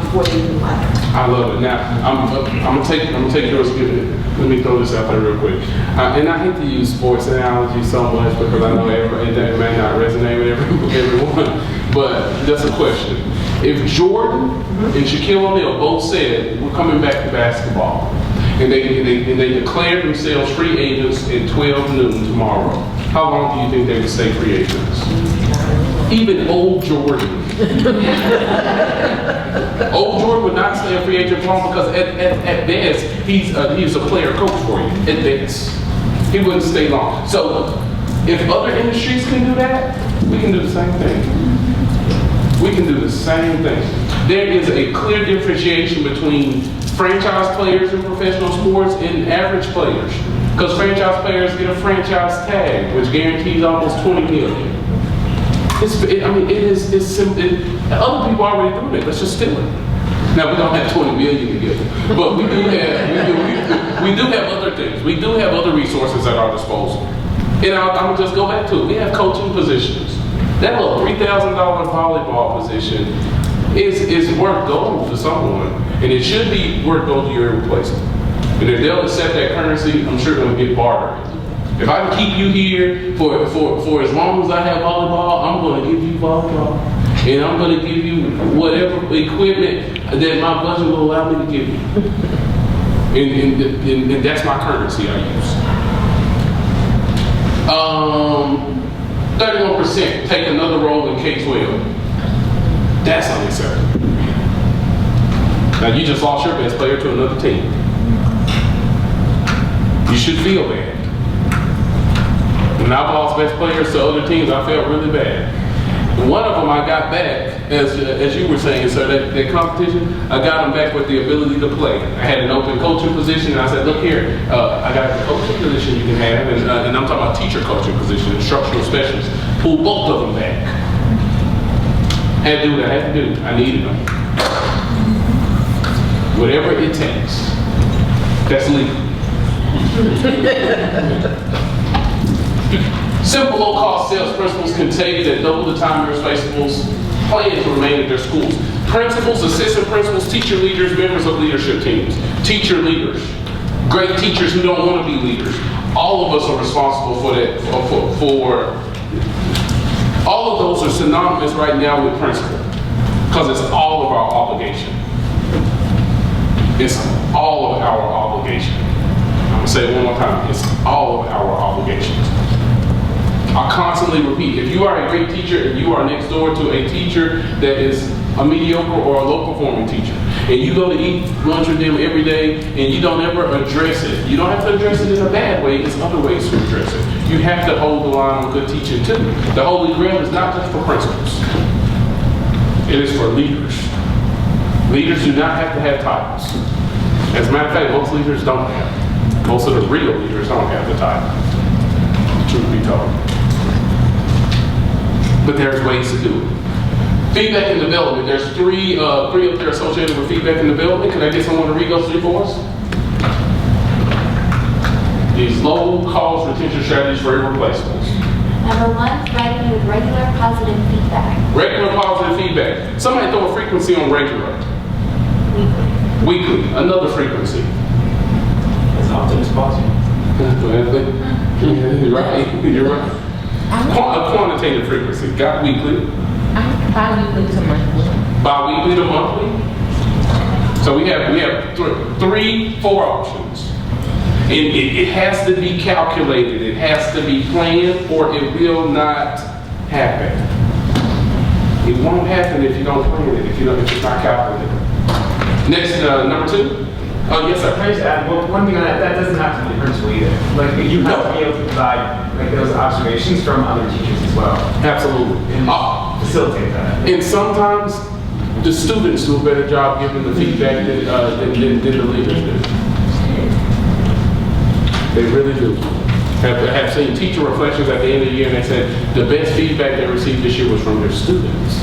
before they even left. I love it. Now, I'm gonna take yours. Let me throw this out there real quick. And I hate to use sports analogy so much because I know it may not resonate with everyone. But that's a question. If Jordan and Shaquille O'Neal both said we're coming back to basketball, and they declared themselves free agents at 12 noon tomorrow, how long do you think they would stay free agents? Even old Jordan. Old Jordan would not stay a free agent for long because at best, he's a player coach for you, at best. He wouldn't stay long. So if other industries can do that, we can do the same thing. We can do the same thing. There is a clear differentiation between franchise players in professional sports and average players. Because franchise players get a franchise tag, which guarantees almost $20 million. It's simple. Other people are already doing it. Let's just steal it. Now we don't have $20 million to give, but we do have other things. We do have other resources at our disposal. And I'm gonna just go back to it. We have coaching positions. That little $3,000 volleyball position is worth gold to someone, and it should be worth gold to your irreplaceable. And if they'll accept that currency, I'm sure they'll get bartered. If I can keep you here for as long as I have volleyball, I'm going to give you volleyball. And I'm going to give you whatever equipment that my budget will allow me to give you. And that's my currency I use. 31% take another role in K-12. That's unacceptable. Now you just lost your best player to another team. You should feel bad. When I've lost best players to other teams, I felt really bad. One of them I got back, as you were saying, sir, that competition, I got them back with the ability to play. I had an open coaching position, and I said, look here, I got a coaching position you can have, and I'm talking about teacher coaching position, instructional specialist. Pull both of them back. Had to do what I had to do. I needed them. Whatever it takes. That's legal. Simple low-cost sales principles can take that double the time Irreplaceables plan to remain at their schools. Principals, assistant principals, teacher leaders, members of leadership teams, teacher leaders, great teachers who don't want to be leaders. All of us are responsible for that. All of those are synonymous right now with principal, because it's all of our obligation. It's all of our obligation. I'm going to say it one more time. It's all of our obligations. I constantly repeat, if you are a great teacher and you are next door to a teacher that is a mediocre or a low performing teacher, and you go to eat lunch with them every day and you don't ever address it, you don't have to address it in a bad way, there's other ways to address it. You have to hold the line on good teaching too. The Holy Grail is not just for principals. It is for leaders. Leaders do not have to have titles. As a matter of fact, most leaders don't have. Most of the real leaders don't have the title. Truth be told. But there's ways to do it. Feedback and development. There's three up there associated with feedback and development. Can I get someone to read those three for us? These low-cost retention strategies for irreplaceables. Number 1, writing with regular positive feedback. Regular positive feedback. Somebody throw a frequency on regular. Weekly. Another frequency. As often as possible. You're right. You're right. A quantitative frequency. Got weekly. Bi-weekly to monthly. Bi-weekly to monthly. So we have 4 options. And it has to be calculated. It has to be planned, or it will not happen. It won't happen if you don't plan it. If it's not calculated. Next, number 2. Oh, yes, sir. Can I just add one thing on that? That doesn't have to be the principal either. Like, you have to be able to provide those observations from other teachers as well. Absolutely. And facilitate that. And sometimes the students do a better job giving the feedback than the leaders do. They really do. Have seen teacher reflections at the end of the year, and they said the best feedback they received this year was from their students.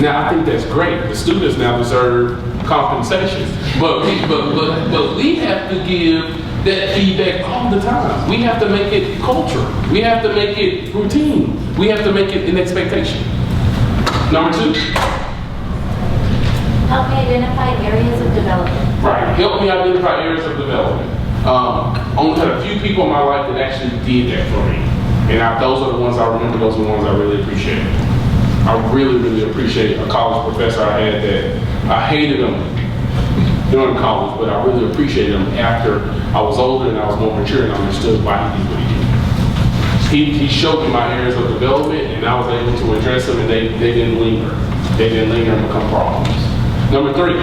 Now, I think that's great. The students now deserve compensation, but we have to give that feedback all the time. We have to make it culture. We have to make it routine. We have to make it an expectation. Number 2. Help me identify areas of development. Right. Help me identify areas of development. Only had a few people in my life that actually did that for me, and those are the ones I remember. Those are the ones I really appreciate. I really, really appreciate a college professor I had that I hated him during college, but I really appreciated him after I was older and I was more mature and understood why he did what he did. He showed me my areas of development, and I was able to address them, and they didn't linger. They didn't linger and become problems. Number 3.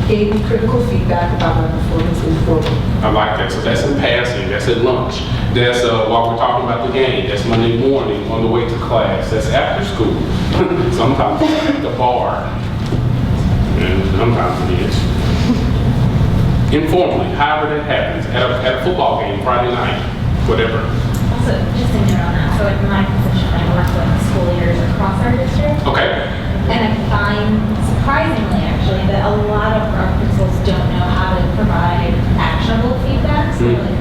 Gave me critical feedback about my performance in formal. I like that. So that's in passing. That's at lunch. That's while we're talking about the game. That's Monday morning on the way to class. That's after school. Sometimes it's at the bar. And sometimes it is. Informally, however that happens. At a football game, Friday night, whatever. Also, just in general now, so in my position, I work with school leaders across our district. Okay. And I find, surprisingly actually, that a lot of our principals don't know how to provide actionable feedback. So like,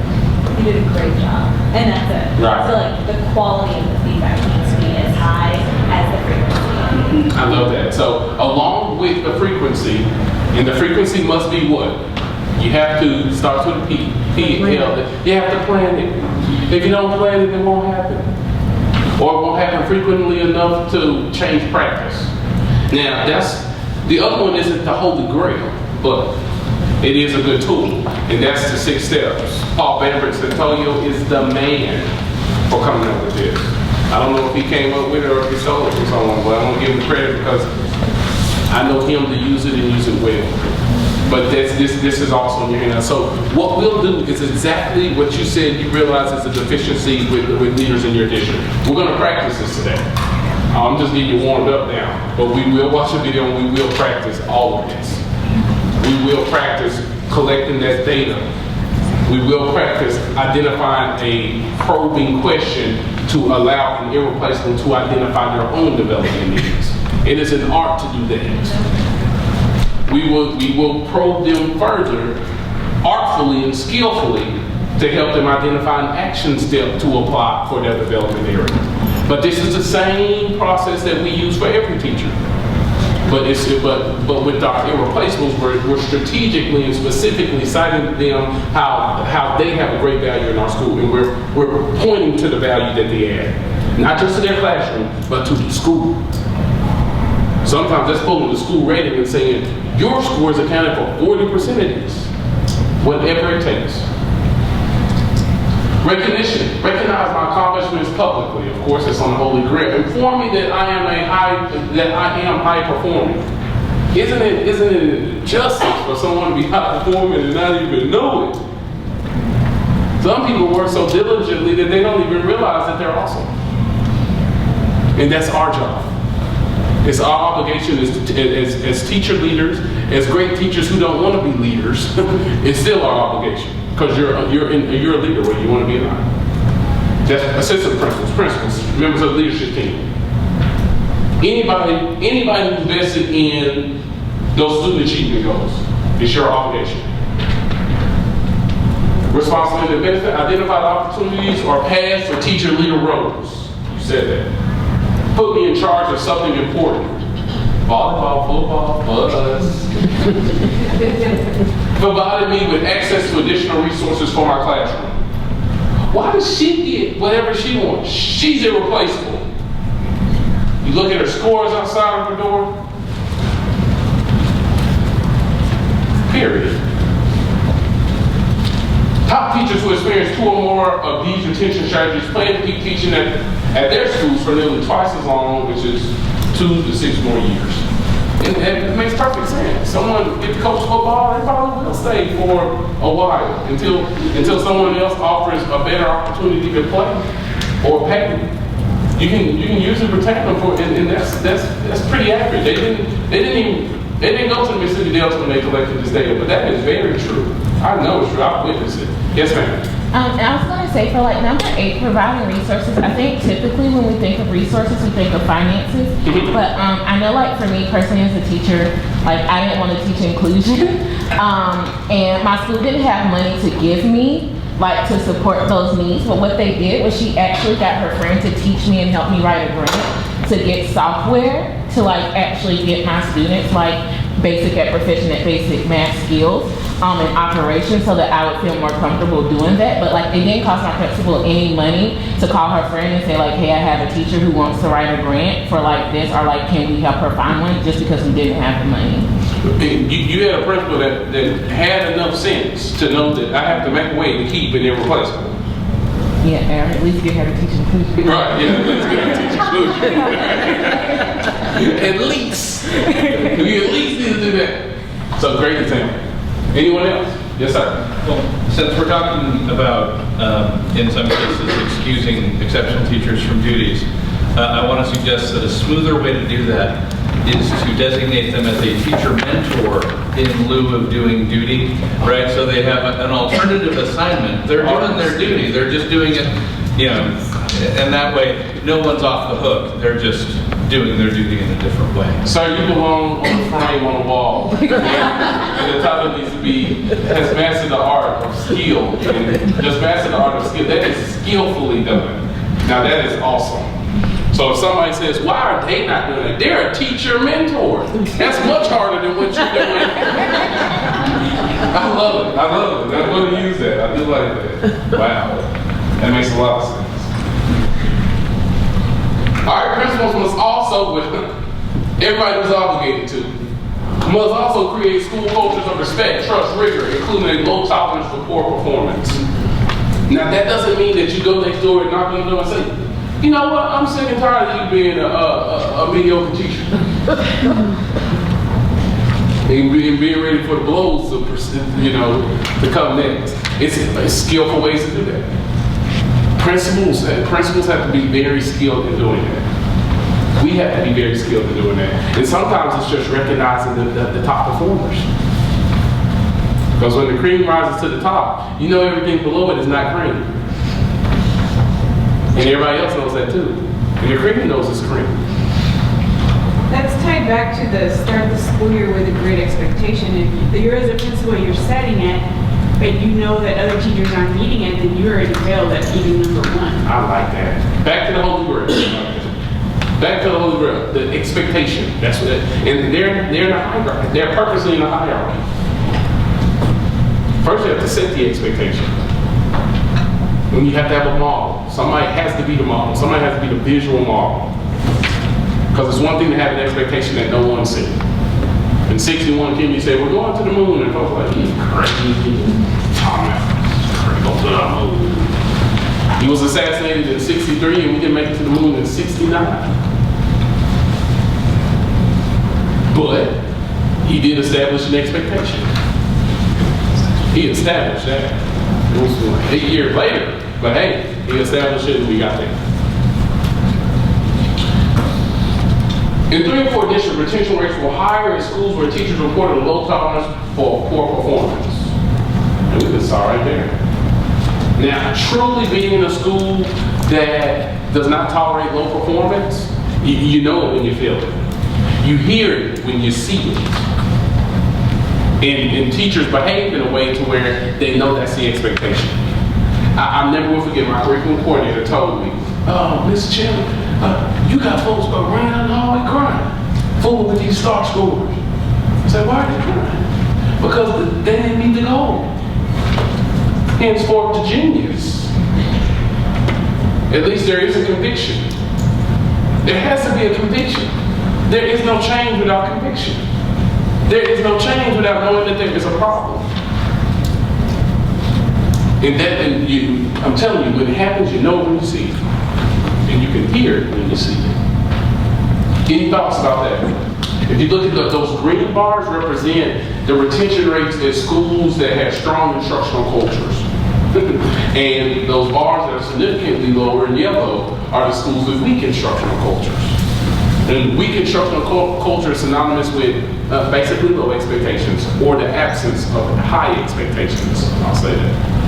you did a great job, and that's it. Right. So like, the quality of the feedback needs to be as high as the frequency. I love that. So along with the frequency, and the frequency must be what? You have to start with a P. P-L. You have to plan it. If you don't plan it, it won't happen. Or it won't happen frequently enough to change practice. Now, that's the other one isn't the holy grail, but it is a good tool, and that's the 6 steps. Paul Santonio is the man for coming up with this. I don't know if he came up with it or if he stole it from someone, but I want to give him credit because I know him to use it and use it well. But this is also in your hand. So what we'll do is exactly what you said you realize is a deficiency with leaders in your district. We're going to practice this today. I'm just getting you warmed up now, but we will watch a video and we will practice all of this. We will practice collecting that data. We will practice identifying a probing question to allow an irreplaceable to identify their own development needs. It is an art to do that. We will probe them further, artfully and skillfully, to help them identify an action step to apply for their development area. But this is the same process that we use for every teacher. But with our irreplaceables, we're strategically and specifically citing them how they have a great value in our school, and we're pointing to the value that they add, not just to their classroom, but to the school. Sometimes that's pulling the school rating and saying, your score is accounted for 40% of this. Whatever it takes. Recognition. Recognize my accomplishments publicly. Of course, it's on the Holy Grail. Inform me that I am high performing. Isn't it justice for someone to be high performing and not even know it? Some people work so diligently that they don't even realize that they're awesome. And that's our job. It's our obligation as teacher leaders, as great teachers who don't want to be leaders. It's still our obligation because you're a leader whether you want to be or not. That's assistant principals, members of the leadership team. Anybody who's invested in those student achievement goals, it's your obligation. Responsibility and benefit, identify the opportunities or paths for teacher leader roles. You said that. Put me in charge of something important. Volleyball, football, buzz. Provided me with access to additional resources for my classroom. Why does she get whatever she wants? She's irreplaceable. You look at her scores outside of her door. Period. Top teachers who experience 2 or more of these retention strategies plan to keep teaching at their schools for nearly twice as long, which is 2 to 6 more years. And it makes perfect sense. Someone gets to coach football, they probably will stay for a while until someone else offers a better opportunity to play or pay. You can usually retain them for, and that's pretty accurate. They didn't go to the Mississippi Delta when they collected this data, but that is very true. I know it's true. I've witnessed it. Yes, ma'am. And I was going to say for like number 8, providing resources. I think typically when we think of resources, we think of finances. But I know like for me personally as a teacher, like I didn't want to teach inclusion. And my school didn't have money to give me like to support those needs. But what they did was she actually got her friend to teach me and help me write a grant to get software to like actually get my students like basic at proficient at basic math skills and operations so that I would feel more comfortable doing that. But like it didn't cost my principal any money to call her friend and say like, hey, I have a teacher who wants to write a grant for like this, or like can we help her find one, just because we didn't have the money. You had a principal that had enough sense to know that I have to make a way to keep it irreplaceable. Yeah, Aaron, at least get her to teach inclusion. Right, yeah, let's get a teacher inclusion. At least. We at least need to do that. So great example. Anyone else? Yes, sir. Well, since we're talking about, in some cases, excusing exceptional teachers from duties, I want to suggest that a smoother way to do that is to designate them as a teacher mentor in lieu of doing duty, right? So they have an alternative assignment. They're doing their duty. They're just doing it, and that way no one's off the hook. They're just doing their duty in a different way. Sir, you belong on the frame on the wall. And the title needs to be, has mastered the art of skill. And just mastered the art of skill. That is skillfully done. Now that is awesome. So if somebody says, why are they not doing it? They're a teacher mentor. That's much harder than what you're doing. I love it. I love it. I'm going to use that. I do like that. Wow. That makes a lot of sense. All right, principals must also, everybody was obligated to, must also create school cultures of respect, trust, rigor, including a low tolerance for poor performance. Now that doesn't mean that you go next door and knock on the door and say, you know what, I'm sick and tired of you being a mediocre teacher. And being ready for the blows to come next. It's skillful ways to do that. Principals have to be very skilled in doing that. We have to be very skilled in doing that. And sometimes it's just recognizing the top performers. Because when the cream rises to the top, you know everything below it is not cream. And everybody else knows that too. And the cream knows it's cream. That's tied back to the start of the school year with a great expectation. If you're as a principal, you're setting it, but you know that other teachers aren't meeting it, then you already failed at meeting number one. I like that. Back to the Holy Grail. Back to the Holy Grail. The expectation. That's what and they're in a hierarchy. They're purposely in a hierarchy. First you have to set the expectation. Then you have to have a model. Somebody has to be the model. Somebody has to be the visual model. Because it's one thing to have an expectation that no one's seen. In 61, King, you say, we're going to the moon, and folks are like, he's crazy. Go to the moon. He was assassinated in 63, and we didn't make it to the moon in 69. But he did establish an expectation. He established that. It was 8 years later, but hey, he established it and we got there. In 3 and 4 districts, retention rates were higher in schools where teachers reported a low tolerance for poor performance. And we can start right there. Now, truly being in a school that does not tolerate low performance, you know it when you feel it. You hear it when you see it. And teachers behave in a way to where they know that's the expectation. I never will forget my curriculum coordinator told me, oh, Mr. Chairman, you got folks around the hallway crying, fooling with these star scores. I said, why are they crying? Because they didn't meet the goal. Henceforth to genius. At least there is a conviction. There has to be a conviction. There is no change without conviction. There is no change without knowing that there is a problem. I'm telling you, when it happens, you know when you see it. And you can hear it when you see it. Any thoughts about that? If you look at those green bars represent the retention rates at schools that have strong instructional cultures. And those bars that are significantly lower in yellow are the schools with weak instructional cultures. And weak instructional culture is synonymous with basically low expectations or the absence of high expectations. I'll say that.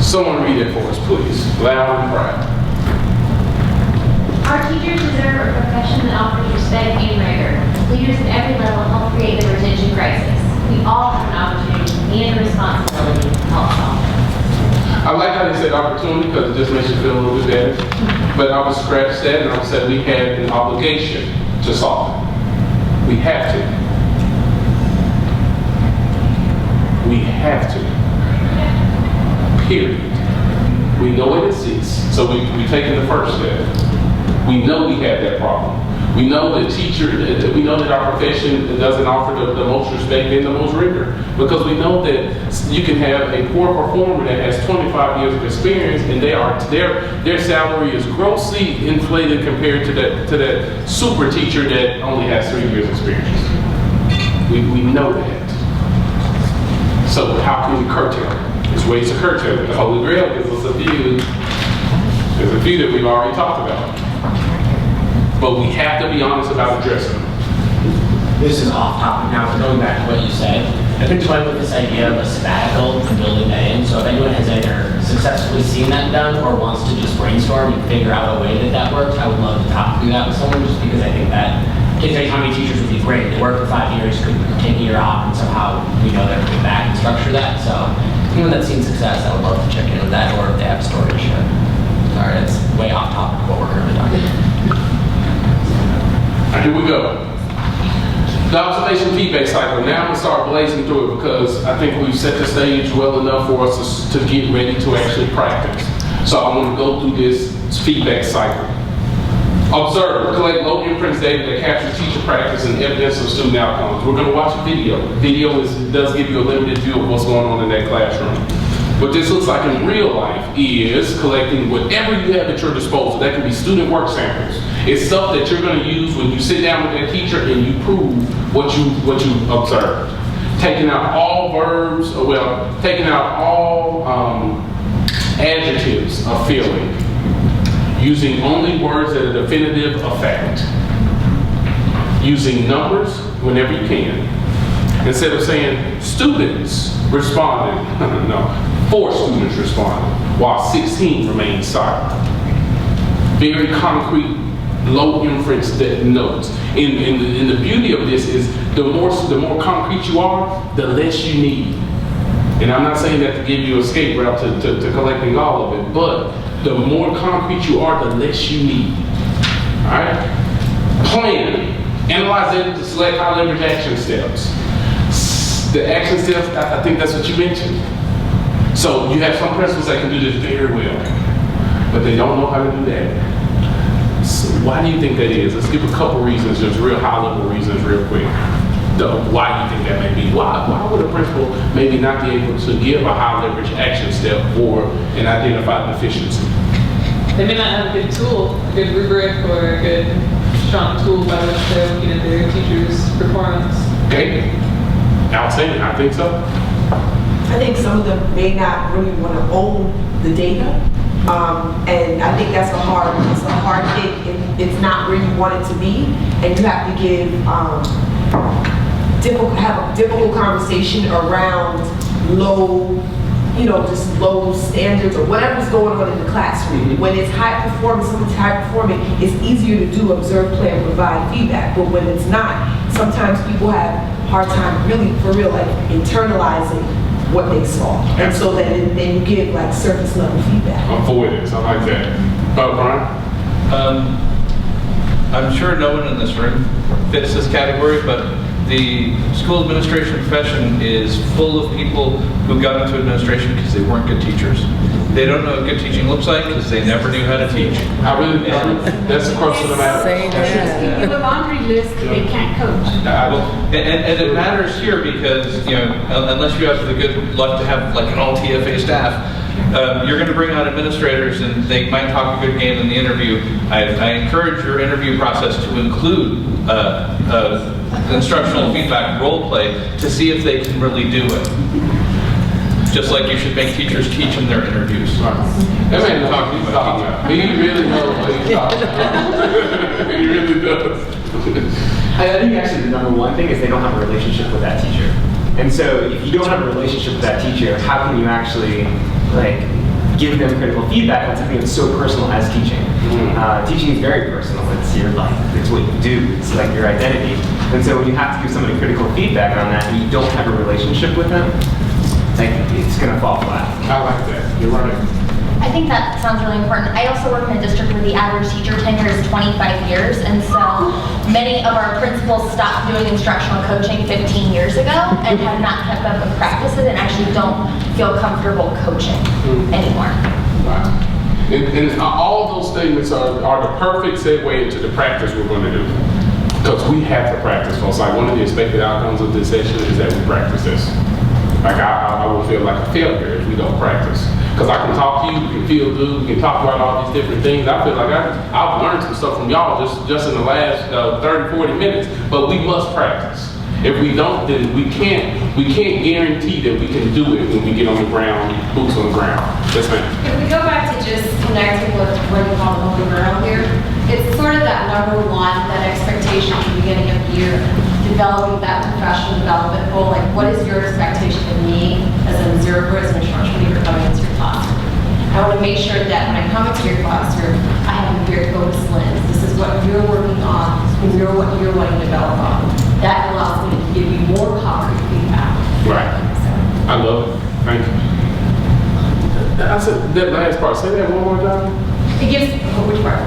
Someone read it for us, please. Loud and proud. Our teachers deserve a profession that offers respect and rigor. Leaders at every level help create the retention crisis. We all have an opportunity and a responsibility to help solve it. I like how they said opportunity because it just makes you feel a little bit better. But I would scratch that and I would say we have an obligation to solve it. We have to. We have to. Period. We know it exists, so we've taken the first step. We know we have that problem. We know we know that our profession doesn't offer the most respect and the most rigor, because we know that you can have a poor performer that has 25 years of experience, and their salary is grossly inflated compared to that super teacher that only has 3 years experience. We know that. So how can we curtail it? There's ways to curtail it. The Holy Grail gives us a few. There's a few that we've already talked about. But we have to be honest about addressing them. This is off topic now, but going back to what you said, I've been toying with this idea of a sabbatical and building that in. So if anyone has either successfully seen that done or wants to just brainstorm and figure out a way that works, I would love to talk through that with someone, just because I think that kids like how many teachers would be great. They work for 5 years, could take a year off, and somehow we know they're coming back and structure that. So anyone that's seen success, I would love to check in with that, or if they have a story to share. Sorry, that's way off topic of what we're currently talking about. All right, here we go. The observation feedback cycle. Now I'm going to start blazing through it, because I think we've set the stage well enough for us to get ready to actually practice. So I want to go through this feedback cycle. Observe, collect low inference data that captures teacher practice and evidence of student outcomes. We're going to watch a video. Video does give you a limited view of what's going on in that classroom. What this looks like in real life is collecting whatever you have at your disposal. That can be student work samples. It's stuff that you're going to use when you sit down with that teacher and you prove what you observed. Taking out all verbs, taking out all adjectives of feeling. Using only words that are definitive of fact. Using numbers whenever you can. Instead of saying students responded, no, 4 students responded, while 16 remained silent. Very concrete, low inference notes. And the beauty of this is the more concrete you are, the less you need. And I'm not saying that to give you an escape route to collecting all of it, but the more concrete you are, the less you need. All right? Plan. Analyze it to select high leverage action steps. The action steps, I think that's what you mentioned. So you have some principals that can do this very well, but they don't know how to do that. So why do you think that is? Let's give a couple reasons, just real high level reasons real quick. Why do you think that may be? Why would a principal maybe not be able to give a high leverage action step or an identified deficiency? They may not have a good tool, a good rubric, or a good strong tool by which they're looking at their teacher's performance. Okay. Outstanding, I think so. I think some of them may not really want to own the data. And I think that's a hard thing. It's not where you want it to be, and you have to give have a difficult conversation around low, just low standards or whatever's going on in the classroom. When it's high performing, someone's high performing, it's easier to do observe, plan, provide feedback. But when it's not, sometimes people have a hard time really, for real, like internalizing what they saw. And so then you give like surface level feedback. Avoidance, I like that. Brian? I'm sure no one in this room fits this category, but the school administration profession is full of people who got into administration because they weren't good teachers. They don't know what good teaching looks like because they never knew how to teach. That's the crux of the matter. Keep a laundry list, they can't coach. And it matters here because, unless you have the good luck to have like an all TFA staff, you're going to bring out administrators and they might talk a good game in the interview. I encourage your interview process to include instructional feedback role play to see if they can really do it. Just like you should make teachers teach in their interviews. That man talking about. He really knows what he's talking about. He really does. I think actually the number one thing is they don't have a relationship with that teacher. And so if you don't have a relationship with that teacher, how can you actually give them critical feedback on something that's so personal as teaching? Teaching is very personal. It's your life. It's what you do. It's like your identity. And so when you have to give somebody critical feedback on that and you don't have a relationship with them, it's going to fall flat. I like that. You're right. I think that sounds really important. I also work in a district where the average teacher tenure is 25 years, and so many of our principals stopped doing instructional coaching 15 years ago and have not kept up with practices and actually don't feel comfortable coaching anymore. Wow. And all those statements are the perfect segue into the practice we're going to do. Because we have to practice, folks. Like, one of the expected outcomes of this session is that we practice this. Like, I will feel like a failure if we don't practice. Because I can talk to you, we can feel good, we can talk about all these different things. I feel like I've learned some stuff from y'all just in the last 30, 40 minutes, but we must practice. If we don't, then we can't guarantee that we can do it when we get on the ground, boots on the ground. Yes, ma'am. If we go back to just connecting with what you call the holy grail here, it's sort of that number one, that expectation at the beginning of the year, developing that professional development goal. Like, what is your expectation of me as an observer, as an instructional leader coming into your classroom? I want to make sure that when I come into your classroom, I have a very focused lens. This is what you're working on, and what you're wanting to develop on. That allows me to give you more concrete feedback. Right. I love it. Thank you. I said that last part. Say that one more time. It gives, which part?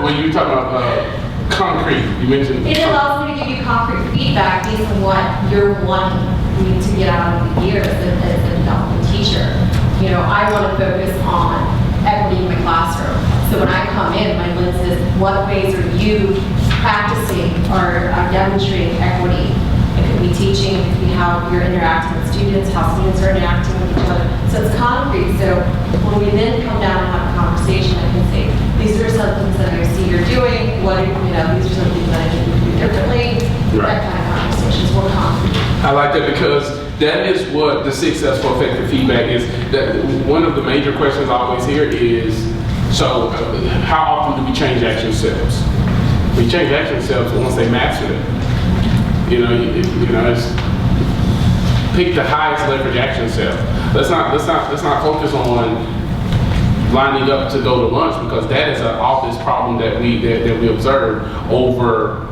When you were talking about concrete, you mentioned. It allows me to give you concrete feedback based on what you're wanting me to get out of the year as a development teacher. You know, I want to focus on equity in my classroom. So when I come in, my lens is, what ways are you practicing or demonstrating equity? It could be teaching, it could be how you're interacting with students, how students are interacting with each other. So it's concrete. So when we then come down and have a conversation, I can say, these are some things that I see you're doing. What are, these are some things that I think we can do differently. That kind of conversation is more concrete. I like that because that is what the successful effective feedback is. That one of the major questions I always hear is, so how often do we change action steps? We change action steps once they master it. It's pick the highest leverage action step. Let's not focus on lining up to go to lunch, because that is an office problem that we observe over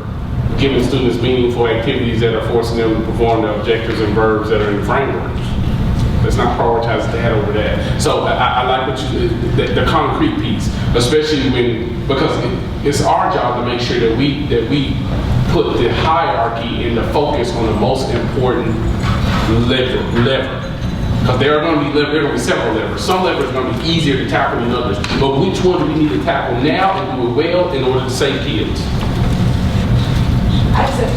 giving students meaningful activities that are forcing them to perform the objectives and verbs that are in the frameworks. Let's not prioritize that over that. So I like what the concrete piece, especially because it's our job to make sure that we put the hierarchy and the focus on the most important lever. Because there are going to be several levers. Some levers are going to be easier to tackle than others. But which one do we need to tackle now and do it well in order to save kids? I said,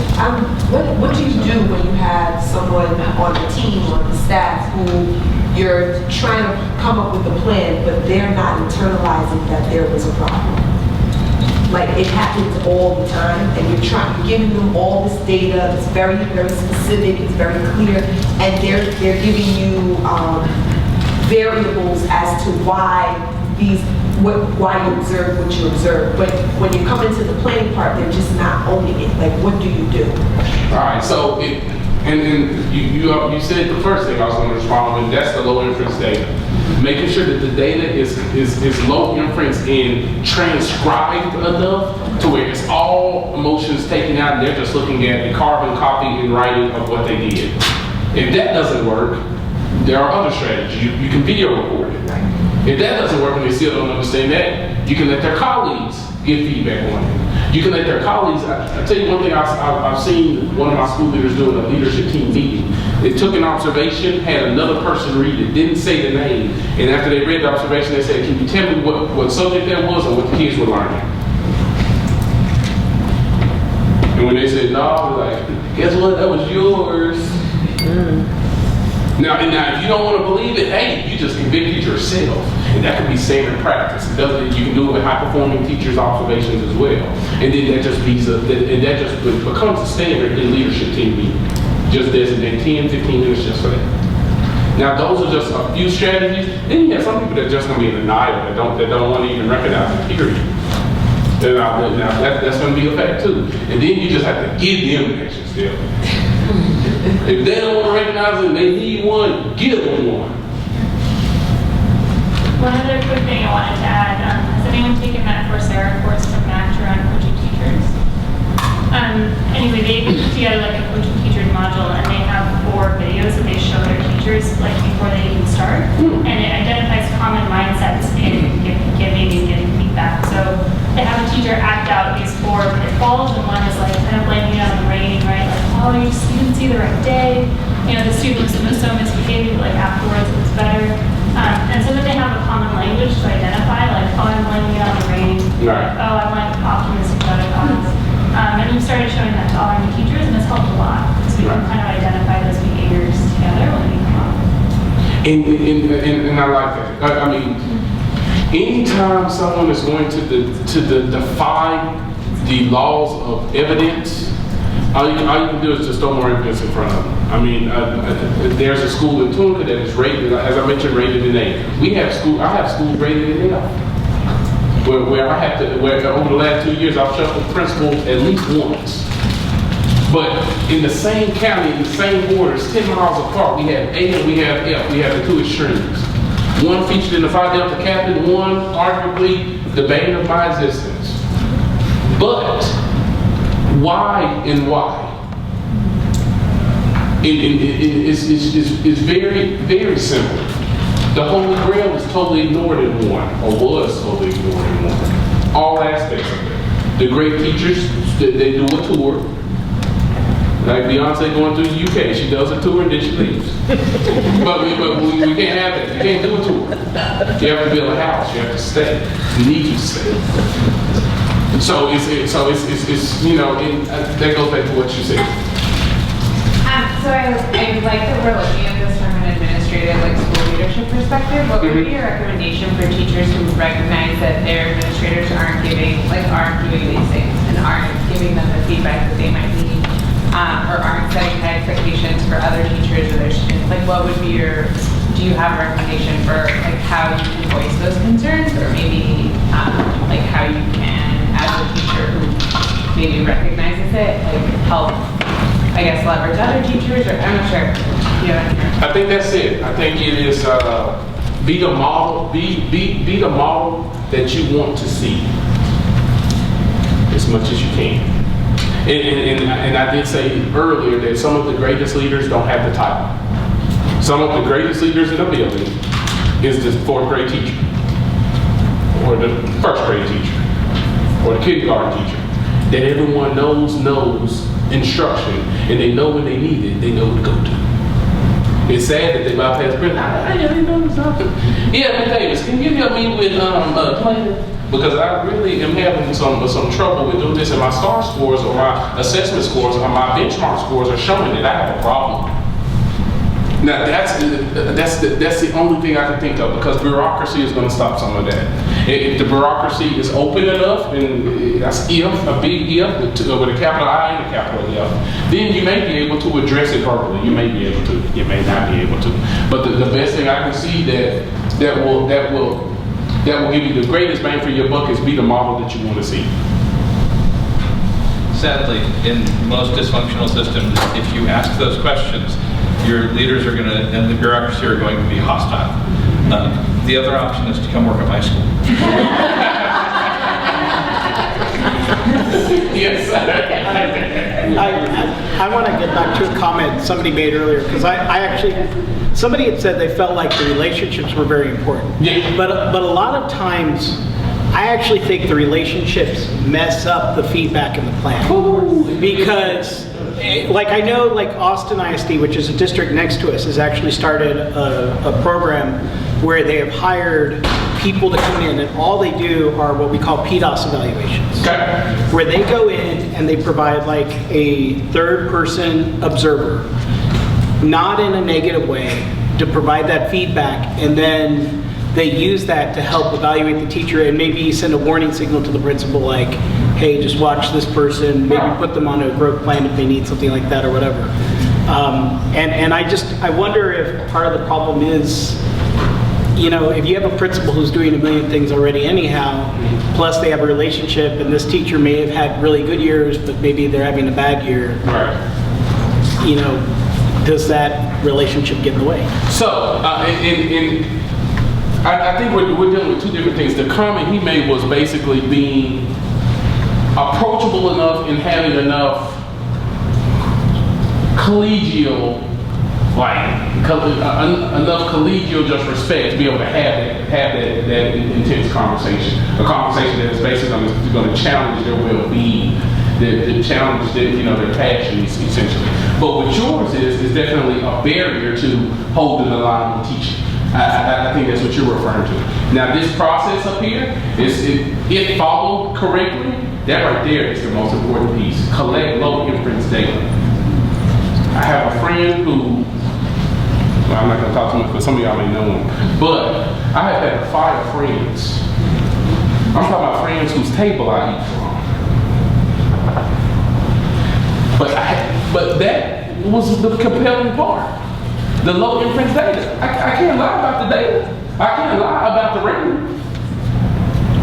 what do you do when you have someone on the team, on the staff, who you're trying to come up with a plan, but they're not internalizing that there was a problem? Like, it happens all the time, and you're giving them all this data. It's very, very specific. It's very clear, and they're giving you variables as to why you observe what you observe. But when you come into the planning part, they're just not owning it. Like, what do you do? All right. So, you said the first thing I was going to respond with. That's the low inference data. Making sure that the data is low inference and transcribed enough to where it's all emotions taken out and they're just looking at the carbon copy and writing of what they did. If that doesn't work, there are other strategies. You can video record it. If that doesn't work and they still don't understand that, you can let their colleagues give feedback on it. You can let their colleagues, I'll tell you one thing I've seen one of my school leaders do in a leadership team meeting. They took an observation, had another person read it, didn't say the name, and after they read the observation, they said, can you tell me what subject that was and what the kids were learning? And when they said no, we're like, guess what, that was yours. Now, if you don't want to believe it, hey, you just convicted yourself. And that can be standard practice. You can do it with high-performing teachers' observations as well. And then that just becomes a standard in leadership team meeting. Just designate 10, 15 minutes just for that. Now, those are just a few strategies. Then you have some people that are just going to be in denial, that don't want to even recognize it, period. Now that's going to be a fact too. And then you just have to give them an action step. If they don't want to recognize it and they need one, give them one. One other quick thing I wanted to add, has anyone taken that Coursera course from Master on coaching teachers? Anyway, they put together like a coaching teachers module, and they have 4 videos that they show their teachers like before they even start, and it identifies common mindsets in giving and getting feedback. So they have a teacher act out these 4 pitfalls, and one is like kind of blaming it on the rain, right? Like, oh, you didn't see the right day. The student was so misbehaving, but like afterwards it was better. And so that they have a common language to identify, like, oh, I'm blaming it on the rain. Right. Oh, I'm like optimistic about it. And we've started showing that to all our new teachers, and it's helped a lot. Because we can kind of identify those behaviors together when they come up. And I like that. I mean, anytime someone is going to defy the laws of evidence, all you can do is just throw more evidence in front of them. I mean, there's a school in Tunca that is rated, as I mentioned, rated an A. I have schools rated an F. Where over the last 2 years, I've shuffled principals at least once. But in the same county, in the same borders, 10 miles apart, we have A and we have F. We have the two extremes. One featured in the Phi Delta Kappa, one arguably the bane of my existence. But why and why? It's very, very simple. The Holy Grail is totally ignored in one, or was totally ignored in one. All aspects of it. The great teachers, they do a tour. Like Beyonce going through the UK, she does a tour and then she leaves. but we can't have that. You can't do a tour. You have to build a house. You have to stay. You need to stay. So it's you know, that goes back to what you said. So I like that we're looking at this from an administrative, like school leadership perspective. What would be your recommendation for teachers who recognize that their administrators aren't doing these things and aren't giving them the feedback that they might need, or aren't setting high expectations for other teachers or their students? Like, what would be do you have a recommendation for like how you can voice those concerns, or maybe like how you can, as a teacher who maybe recognizes it, like help, I guess, leverage other teachers, or I'm not sure. Yeah. I think that's it. I think it is be the model, be the model that you want to see as much as you can. And I did say earlier that some of the greatest leaders don't have the title. Some of the greatest leaders in a building is the fourth grade teacher, or the first grade teacher, or the kindergarten teacher. That everyone knows instruction, and they know when they need it, they know who to go to. It's sad that they bypass print. I didn't know something. Yeah, Ms. Davis, can you help me with planning? Because I really am having some trouble with doing this, and my STAR scores or my assessment scores or my benchmark scores are showing that I have a problem. Now that's the only thing I can think of, because bureaucracy is going to stop some of that. If the bureaucracy is open enough, and that's if, a big if, with a capital I and a capital F, then you may be able to address it verbally. You may be able to. You may not be able to. But the best thing I can see that will give you the greatest bang for your buck is be the model that you want to see. Sadly, in most dysfunctional systems, if you ask those questions, your leaders are going to, and the bureaucracy are going to be hostile. The other option is to come work at my school. Yes. I want to get back to a comment somebody made earlier, because I actually, somebody had said they felt like the relationships were very important. Yeah. But a lot of times, I actually think the relationships mess up the feedback and the plan. Ooh. Because, like, I know, like Austin ISD, which is a district next to us, has actually started a program where they have hired people to come in, and all they do are what we call PDOS evaluations. Okay. Where they go in and they provide like a third-person observer, not in a negative way, to provide that feedback, and then they use that to help evaluate the teacher and maybe send a warning signal to the principal, like, hey, just watch this person, maybe put them on a growth plan if they need something like that or whatever. And I wonder if part of the problem is, you know, if you have a principal who's doing a million things already anyhow, plus they have a relationship, and this teacher may have had really good years, but maybe they're having a bad year, Right. you know, does that relationship get in the way? So, I think we're dealing with two different things. The comment he made was basically being approachable enough and having enough collegial, enough collegial just respect to be able to have that intense conversation. A conversation that is basically going to challenge their well-being, the challenge their passions, essentially. But what yours is definitely a barrier to holding the line on teaching. I think that's what you're referring to. Now, this process up here, if followed correctly, that right there is the most important piece. Collect low inference data. I have a friend who, well, I'm not going to talk too much, but some of y'all may know him, but I have had to fire friends. I'm talking about friends whose table I eat from. But that was the compelling part. The low inference data. I can't lie about the data. I can't lie about the rating.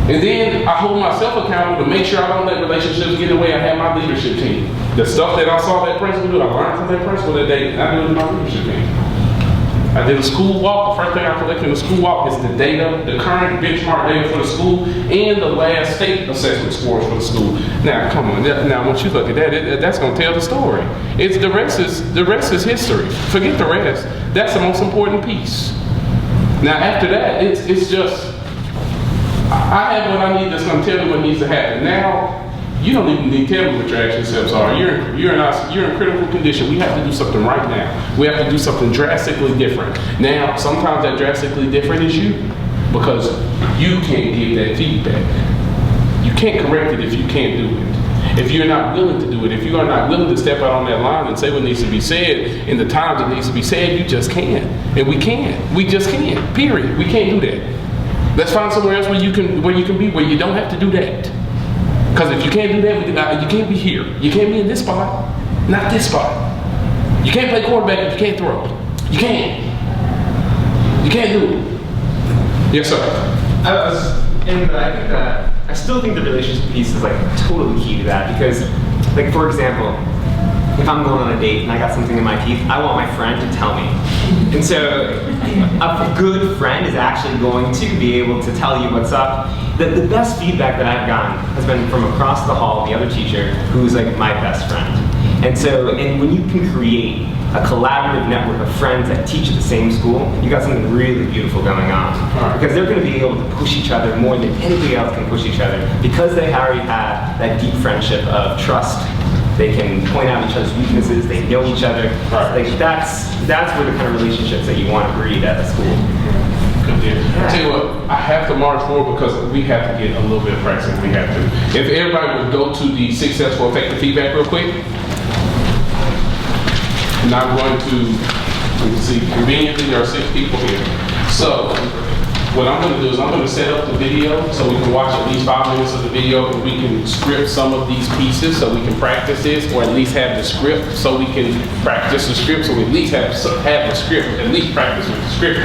And then I hold myself accountable to make sure I don't let relationships get in the way. I have my leadership team. The stuff that I saw that principal do, I learned from that principal that day, and I do it in my leadership team. I did a school walk. The first thing I collected in the school walk is the data, the current benchmark data for the school, and the last state assessment scores for the school. Now, come on. Now, once you look at that, that's going to tell the story. It's the rest is history. Forget the rest. That's the most important piece. Now, after that, it's just I have what I need that's going to tell me what needs to happen. Now, you don't even need to tell me what your action steps are. You're in critical condition. We have to do something right now. We have to do something drastically different. Now, sometimes that drastically different is you, because you can't give that feedback. You can't correct it if you can't do it. If you're not willing to do it, if you are not willing to step out on that line and say what needs to be said in the times it needs to be said, you just can't. And we can't. We just can't. Period. We can't do that. Let's find somewhere else where you can be, where you don't have to do that. Because if you can't do that, you can't be here. You can't be in this spot, not this spot. You can't play quarterback if you can't throw. You can't. You can't do it. Yes, sir. I think that I still think the relationship piece is like totally key to that, because, like, for example, if I'm going on a date and I got something in my teeth, I want my friend to tell me. And so a good friend is actually going to be able to tell you what's up. The best feedback that I've gotten has been from across the hall, the other teacher, who's like my best friend. And when you can create a collaborative network of friends that teach at the same school, you got something really beautiful going on. Because they're going to be able to push each other more than anybody else can push each other, because they already have that deep friendship of trust. They can point out each other's weaknesses. They know each other. Like that's where the kind of relationships that you want to breed at a school. I tell you what, I have to march forward because we have to get a little bit of practice. We have to. If everybody would go to the successful effective feedback real quick. And I'm going to, let me see, conveniently there are 6 people here. So what I'm going to do is I'm going to set up the video so we can watch at least 5 minutes of the video, and we can script some of these pieces so we can practice this, or at least have the script so we can practice the script, so we at least have the script, at least practice with the script.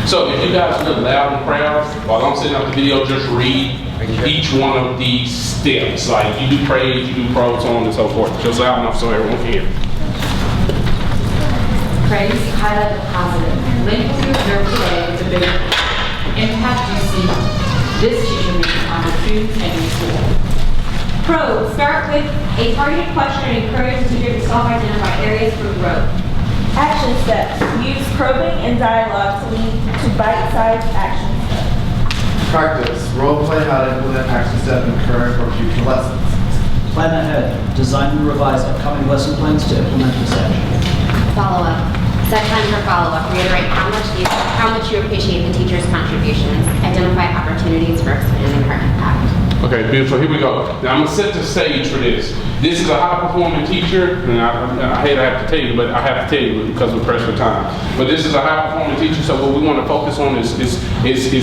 So if you guys look loud and proud, while I'm setting up the video, just read each one of these steps. Like you do praise, you do pros, so on and so forth. Just loud enough so everyone can hear. Praise, highlight the positive. Link what you observed today with the big impact you see this teacher making on your students and your school. Probe, start with a targeted question and encourage the teacher to self-identify areas for growth. Action steps. Use probing and dialogue to lead to bite-sized action steps. Practice. Role play how to implement action step in current or future lessons. Plan ahead. Design and revise upcoming lesson plans to implement this action. Follow up. Set time for follow-up. Reiterate how much you appreciate the teacher's contributions. Identify opportunities for expanding her impact. Okay, beautiful. Here we go. Now I'm going to set the stage for this. This is a high-performing teacher, and I hate I have to tell you, but I have to tell you because we're pressed for time. But this is a high-performing teacher, so what we want to focus on is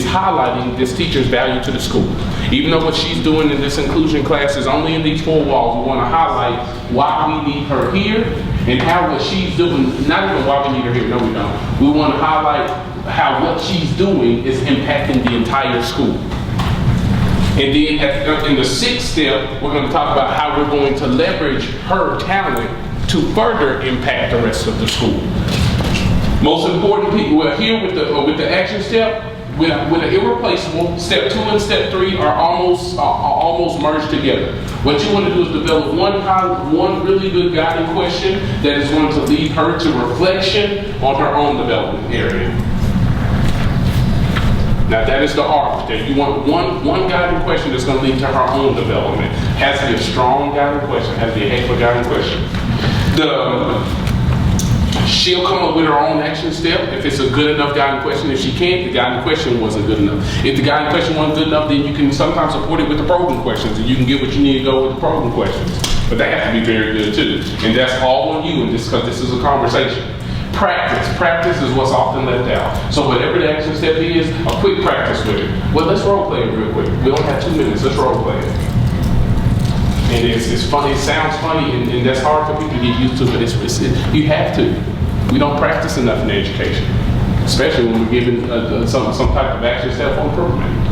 highlighting this teacher's value to the school. Even though what she's doing in this inclusion class is only in these 4 walls, we want to highlight why we need her here and how what she's doing, not even why we need her here, no we don't. We want to highlight how what she's doing is impacting the entire school. And then in the 6th step, we're going to talk about how we're going to leverage her talent to further impact the rest of the school. Most important people, we're here with the action step, with an irreplaceable. Step 2 and step 3 are almost merged together. What you want to do is develop one really good guiding question that is going to lead her to reflection on her own development area. Now that is the arc. You want one guiding question that's going to lead to her own development. Has to be a strong guiding question. Has to be a hateful guiding question. She'll come up with her own action step. If it's a good enough guiding question, if she can't, the guiding question wasn't good enough. If the guiding question wasn't good enough, then you can sometimes support it with the probing questions, and you can get what you need to go with the probing questions. But they have to be very good too. And that's all on you, and because this is a conversation. Practice is what's often left out. So whatever the action step is, a quick practice with it. Well, let's role play it real quick. We only have 2 minutes, let's role play it. And it's funny, it sounds funny, and that's hard for people to get used to, but you have to. We don't practice enough in education, especially when we're given some type of action step on programming.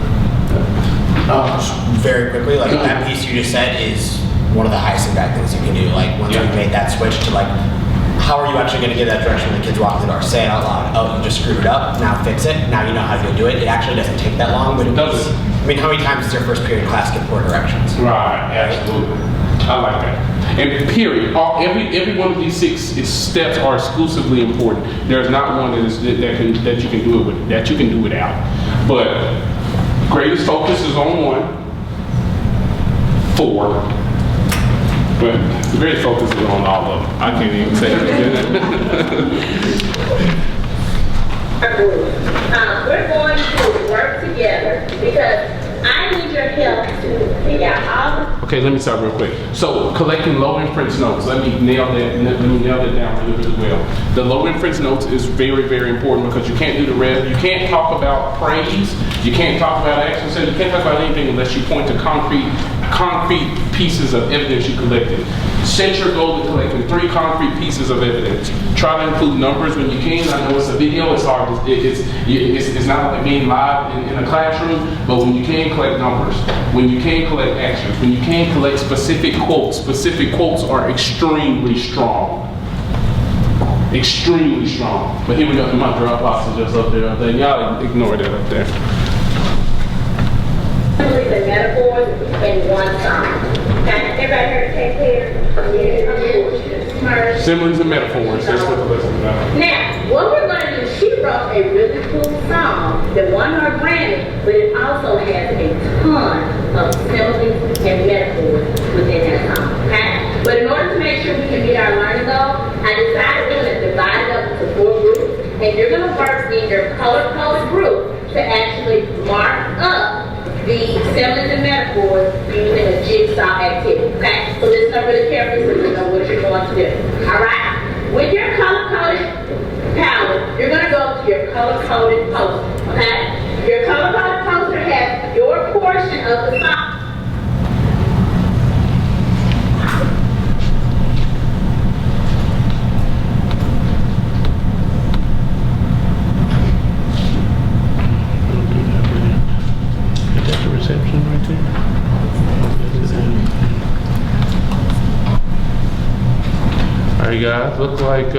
Very quickly, like that piece you just said is one of the highest impact things you can do. Like once you made that switch to like, how are you actually going to get that direction when the kids walk through the door? Say it out loud. Oh, you just screwed it up. Now fix it. Now you know how to do it. It actually doesn't take that long, but it does. I mean, how many times does your first period class get 4 directions? Right, absolutely. I like that. And period. Every one of these 6 steps are exclusively important. There's not one that you can do it with, that you can do without. But greatest focus is on 1, 4. But the greatest focus is on all of them. I can't even say it. We're going to work together because I need your help to figure out all. Okay, let me start real quick. So collecting low inference notes. Let me nail that down really, really well. The low inference notes is very, very important because you can't do the rest. You can't talk about praise. You can't talk about action. So you can't talk about anything unless you point to concrete pieces of evidence you collected. Set your goal to collecting 3 concrete pieces of evidence. Try to include numbers when you can. I know it's a video, it's hard. It's not like being live in a classroom, but when you can collect numbers, when you can collect actions, when you can collect specific quotes are extremely strong. Extremely strong. But here we go, my Dropbox is just up there. Y'all ignore that up there. The metaphors in one song. Everybody heard Shakespeare? Similes and metaphors, that's what the lesson is about. Now, what we're going to do, she wrote a really cool song that won her Grammy, but it also has a ton of similes and metaphors within that song. Okay? But in order to make sure we can meet our learning goal, I decided we're going to divide it up into 4 groups, and you're going to work in your color-coded group to actually mark up the similes and metaphors using a jigsaw activity. Okay? So listen up really carefully so you know what you're going to do. Alright? With your color-coded palette, you're going to go to your color-coded poster. Okay? Your color-coded poster has your portion of the song. Alright guys, look like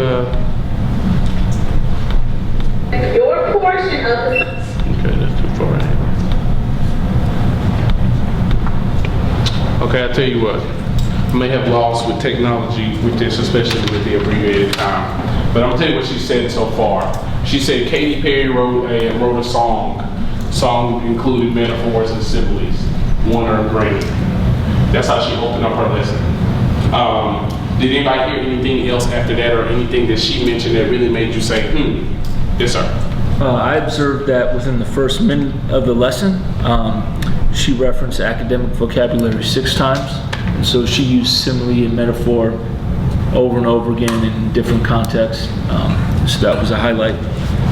your portion of the okay, that's too far ahead. Okay, I tell you what, I may have lost with technology with this, especially with the abbreviated time. But I'm gonna tell you what she said so far. She said Katy Perry wrote a song. Song included metaphors and similes. Won her Grammy. That's how she opened up her lesson. Did anybody hear anything else after that, or anything that she mentioned that really made you say, yes sir? I observed that within the first minute of the lesson, she referenced academic vocabulary 6 times. And so she used simile and metaphor over and over again in different contexts. So that was a highlight.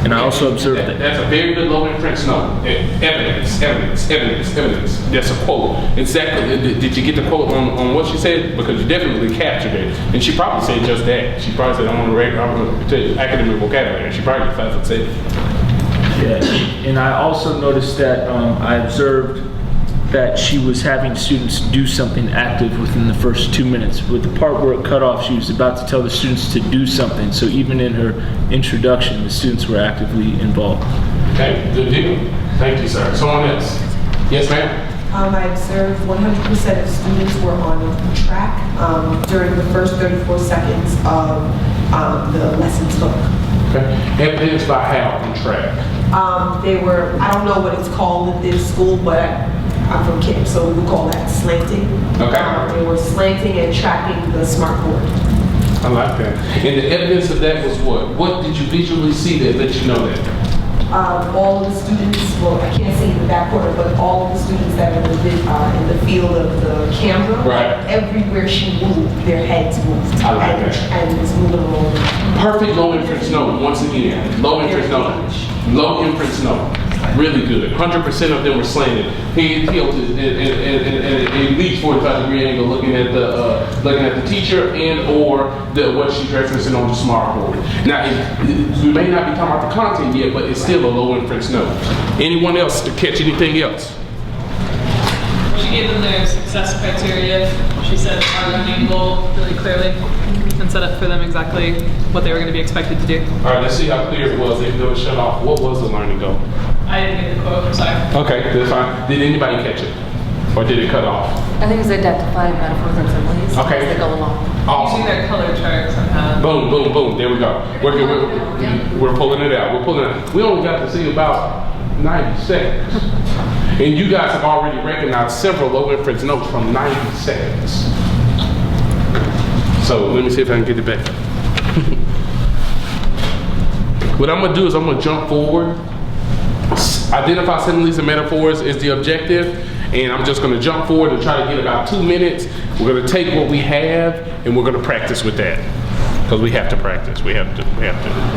And I also observed that. That's a very good low inference note. Evidence. That's a quote. Exactly. Did you get the quote on what she said? Because you definitely captured it. And she probably said just that. She probably said, I'm going to tell academic vocabulary. She probably just said it. Yeah. And I also noticed that I observed that she was having students do something active within the first 2 minutes. With the part where it cut off, she was about to tell the students to do something. So even in her introduction, the students were actively involved. Okay, good deal. Thank you, sir. Someone else? Yes, ma'am? I observed 100% of students were on track during the first 34 seconds of the lesson took. Okay. Evidence by how on track? They were, I don't know what it's called at this school, but I'm from Kip, so we call that slanting. Okay. They were slanting and tracking the smart board. I like that. And the evidence of that was what? What did you visually see that let you know that? All of the students, well, I can't say in the back corner, but all of the students that are in the field of the camera, Right. everywhere she moved, their heads moved. I like that. And it's moving along. Perfect low inference note, once again. Low inference note. Low inference note. Really good. 100% of them were slanted. He tilted at least 45 degree angle, looking at the teacher and or what she's referencing on the smart board. Now, we may not be talking about the content yet, but it's still a low inference note. Anyone else to catch anything else? She gave them their success criteria. She said our learning goal really clearly and set up for them exactly what they were going to be expected to do. All right, let's see how clear it was. Even though it shut off, what was the learning goal? I didn't get the quote, I'm sorry. Okay, that's fine. Did anybody catch it? Or did it cut off? I think it's identifying metaphors and similes Okay. as they go along. Awesome. Using their color chart somehow. Boom, boom, boom. There we go. We're pulling it out. We're pulling it out. We only got to see about 90 seconds. And you guys have already recognized several low inference notes from 90 seconds. So let me see if I can get it back. What I'm going to do is I'm going to jump forward. Identify similes and metaphors is the objective. And I'm just going to jump forward and try to get about 2 minutes. We're going to take what we have and we're going to practice with that. Because we have to practice. We have to.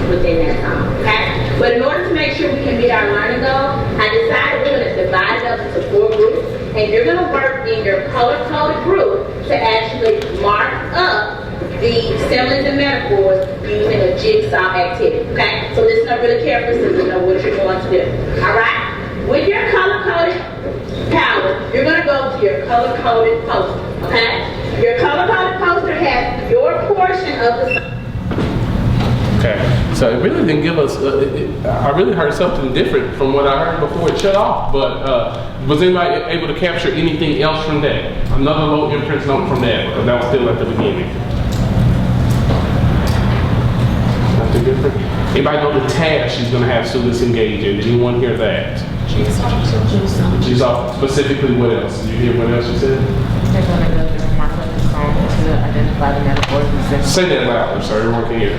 Within that time, okay? But in order to make sure we can meet our learning goal, I decided we're going to divide it up into 4 groups. And you're going to work in your color-coded group to actually mark up the similes and metaphors using a jigsaw activity, okay? So listen up really carefully so you know what you're going to do, all right? With your color-coded palette, you're going to go to your color-coded poster, okay? Your color-coded poster has your portion of the... Okay, so it really didn't give us, I really heard something different from what I heard before it shut off, but was anybody able to capture anything else from that? Another low inference note from that, because that was still at the beginning. Nothing different? Anybody know the task she's going to have students engage in? Did anyone hear that? Jigsaw. Specifically what else? Did you hear what else you said? They're going to go through and mark up the song to identify the metaphors and symbols. Say that louder so everyone can hear.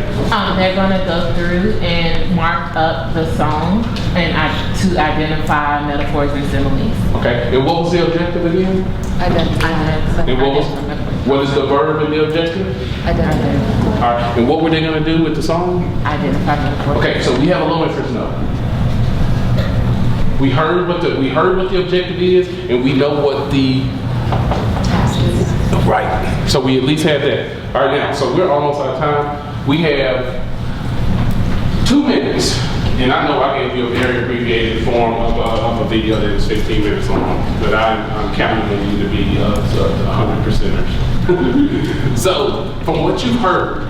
They're going to go through and mark up the song and to identify metaphors and similes. Okay, and what was the objective again? Identify. And what is the verb in the objective? Identify. All right, and what were they going to do with the song? Identify metaphors. Okay, so we have a low inference note. We heard what the objective is, and we know what the task is. Right. So we at least have that. All right, now, so we're almost out of time. We have 2 minutes, and I know I gave you a very abbreviated form of a video that is 15 minutes long, but I'm counting on you to be 100%ers. So, from what you've heard,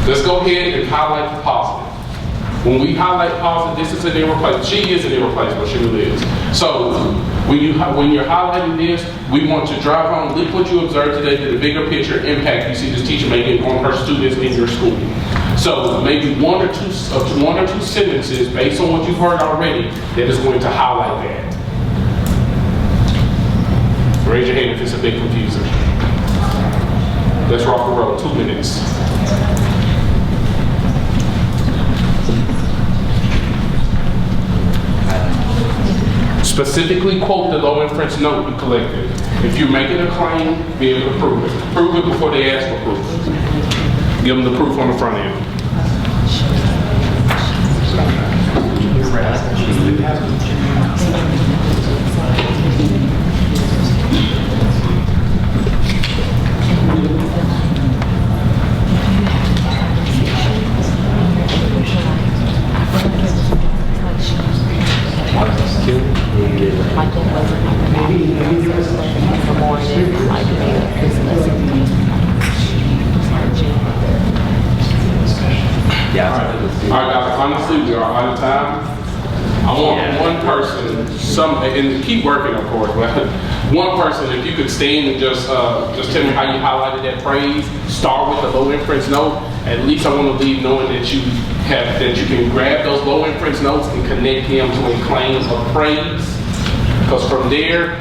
let's go ahead and highlight the positive. When we highlight positive, this is an irreplaceable. She is an irreplaceable. She really is. So when you're highlighting this, we want to drive home, look what you observed today, to the bigger picture impact you see this teacher making on her students in your school. So maybe one or two sentences based on what you've heard already that is going to highlight that. Raise your hand if it's a bit confusing. Let's rock and roll. 2 minutes. Specifically quote the low inference note you collected. If you're making a claim, be able to prove it. Prove it before they ask for proof. Give them the proof on the front end. Alright guys, honestly, we are out of time. I want one person, and keep working of course, but one person, if you could stand and just tell me how you highlighted that phrase, start with the low inference note. At least I want to leave knowing that you can grab those low inference notes and connect them to a claim of praise. Because from there,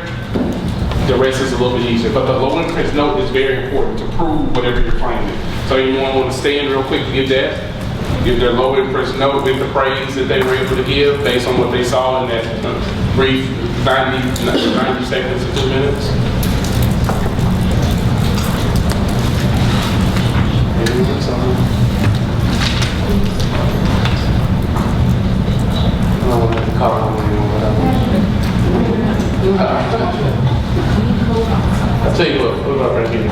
The rest is a little bit easier. But the low interest note is very important to prove whatever you're claiming. So anyone want to stand real quick to give that? Give their low interest note with the praise that they were able to give based on what they saw in that brief 90 seconds to 2 minutes. Anyone? Sorry. I don't want to have to call on anyone, I'll tell you what about right here?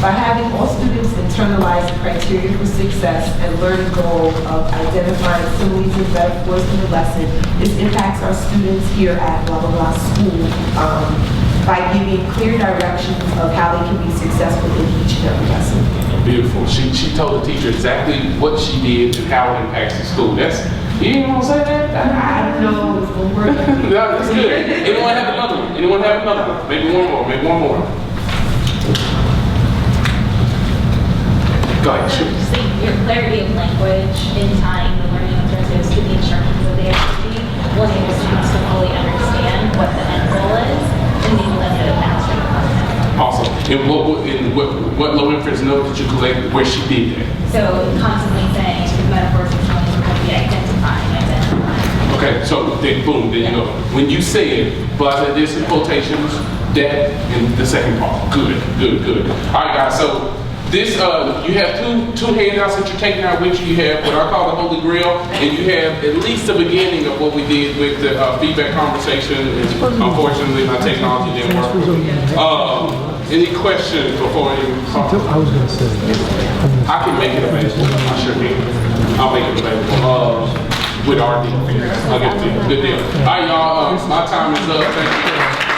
By having all students internalize the criteria for success and learn the goal of identifying similes and metaphors in the lesson, this impacts our students here at blah blah blah school by giving clear directions of how they can be successful in each and every lesson. Beautiful. She told the teacher exactly what she did and how it impacts the school. You didn't want to say that? I don't know. It's gonna work. No, that's good. Anyone have another one? Anyone have another one? Maybe one more. Maybe one more. Go ahead. Shoot. Your clarity of language in tying the learning objectives to the instructions of the activity will enable students to fully understand what the end goal is and enable them to master the content. Awesome. And what low inference note did you collect where she did that? So constantly saying the metaphors and similes will be identifying. Okay, so then boom, there you go. When you said, but I said this in quotations, that in the second part. Good. All right, guys, so this, you have two handouts that you're taking out with you. You have what I call the Holy Grail, and you have at least the beginning of what we did with the feedback conversation. And unfortunately, my technology didn't work. Any questions before you talk? I was going to say. I can make it available. I sure can. I'll make it available. With our deal. I'll get it to you. Good deal. All right, y'all. My time is up. Thank you.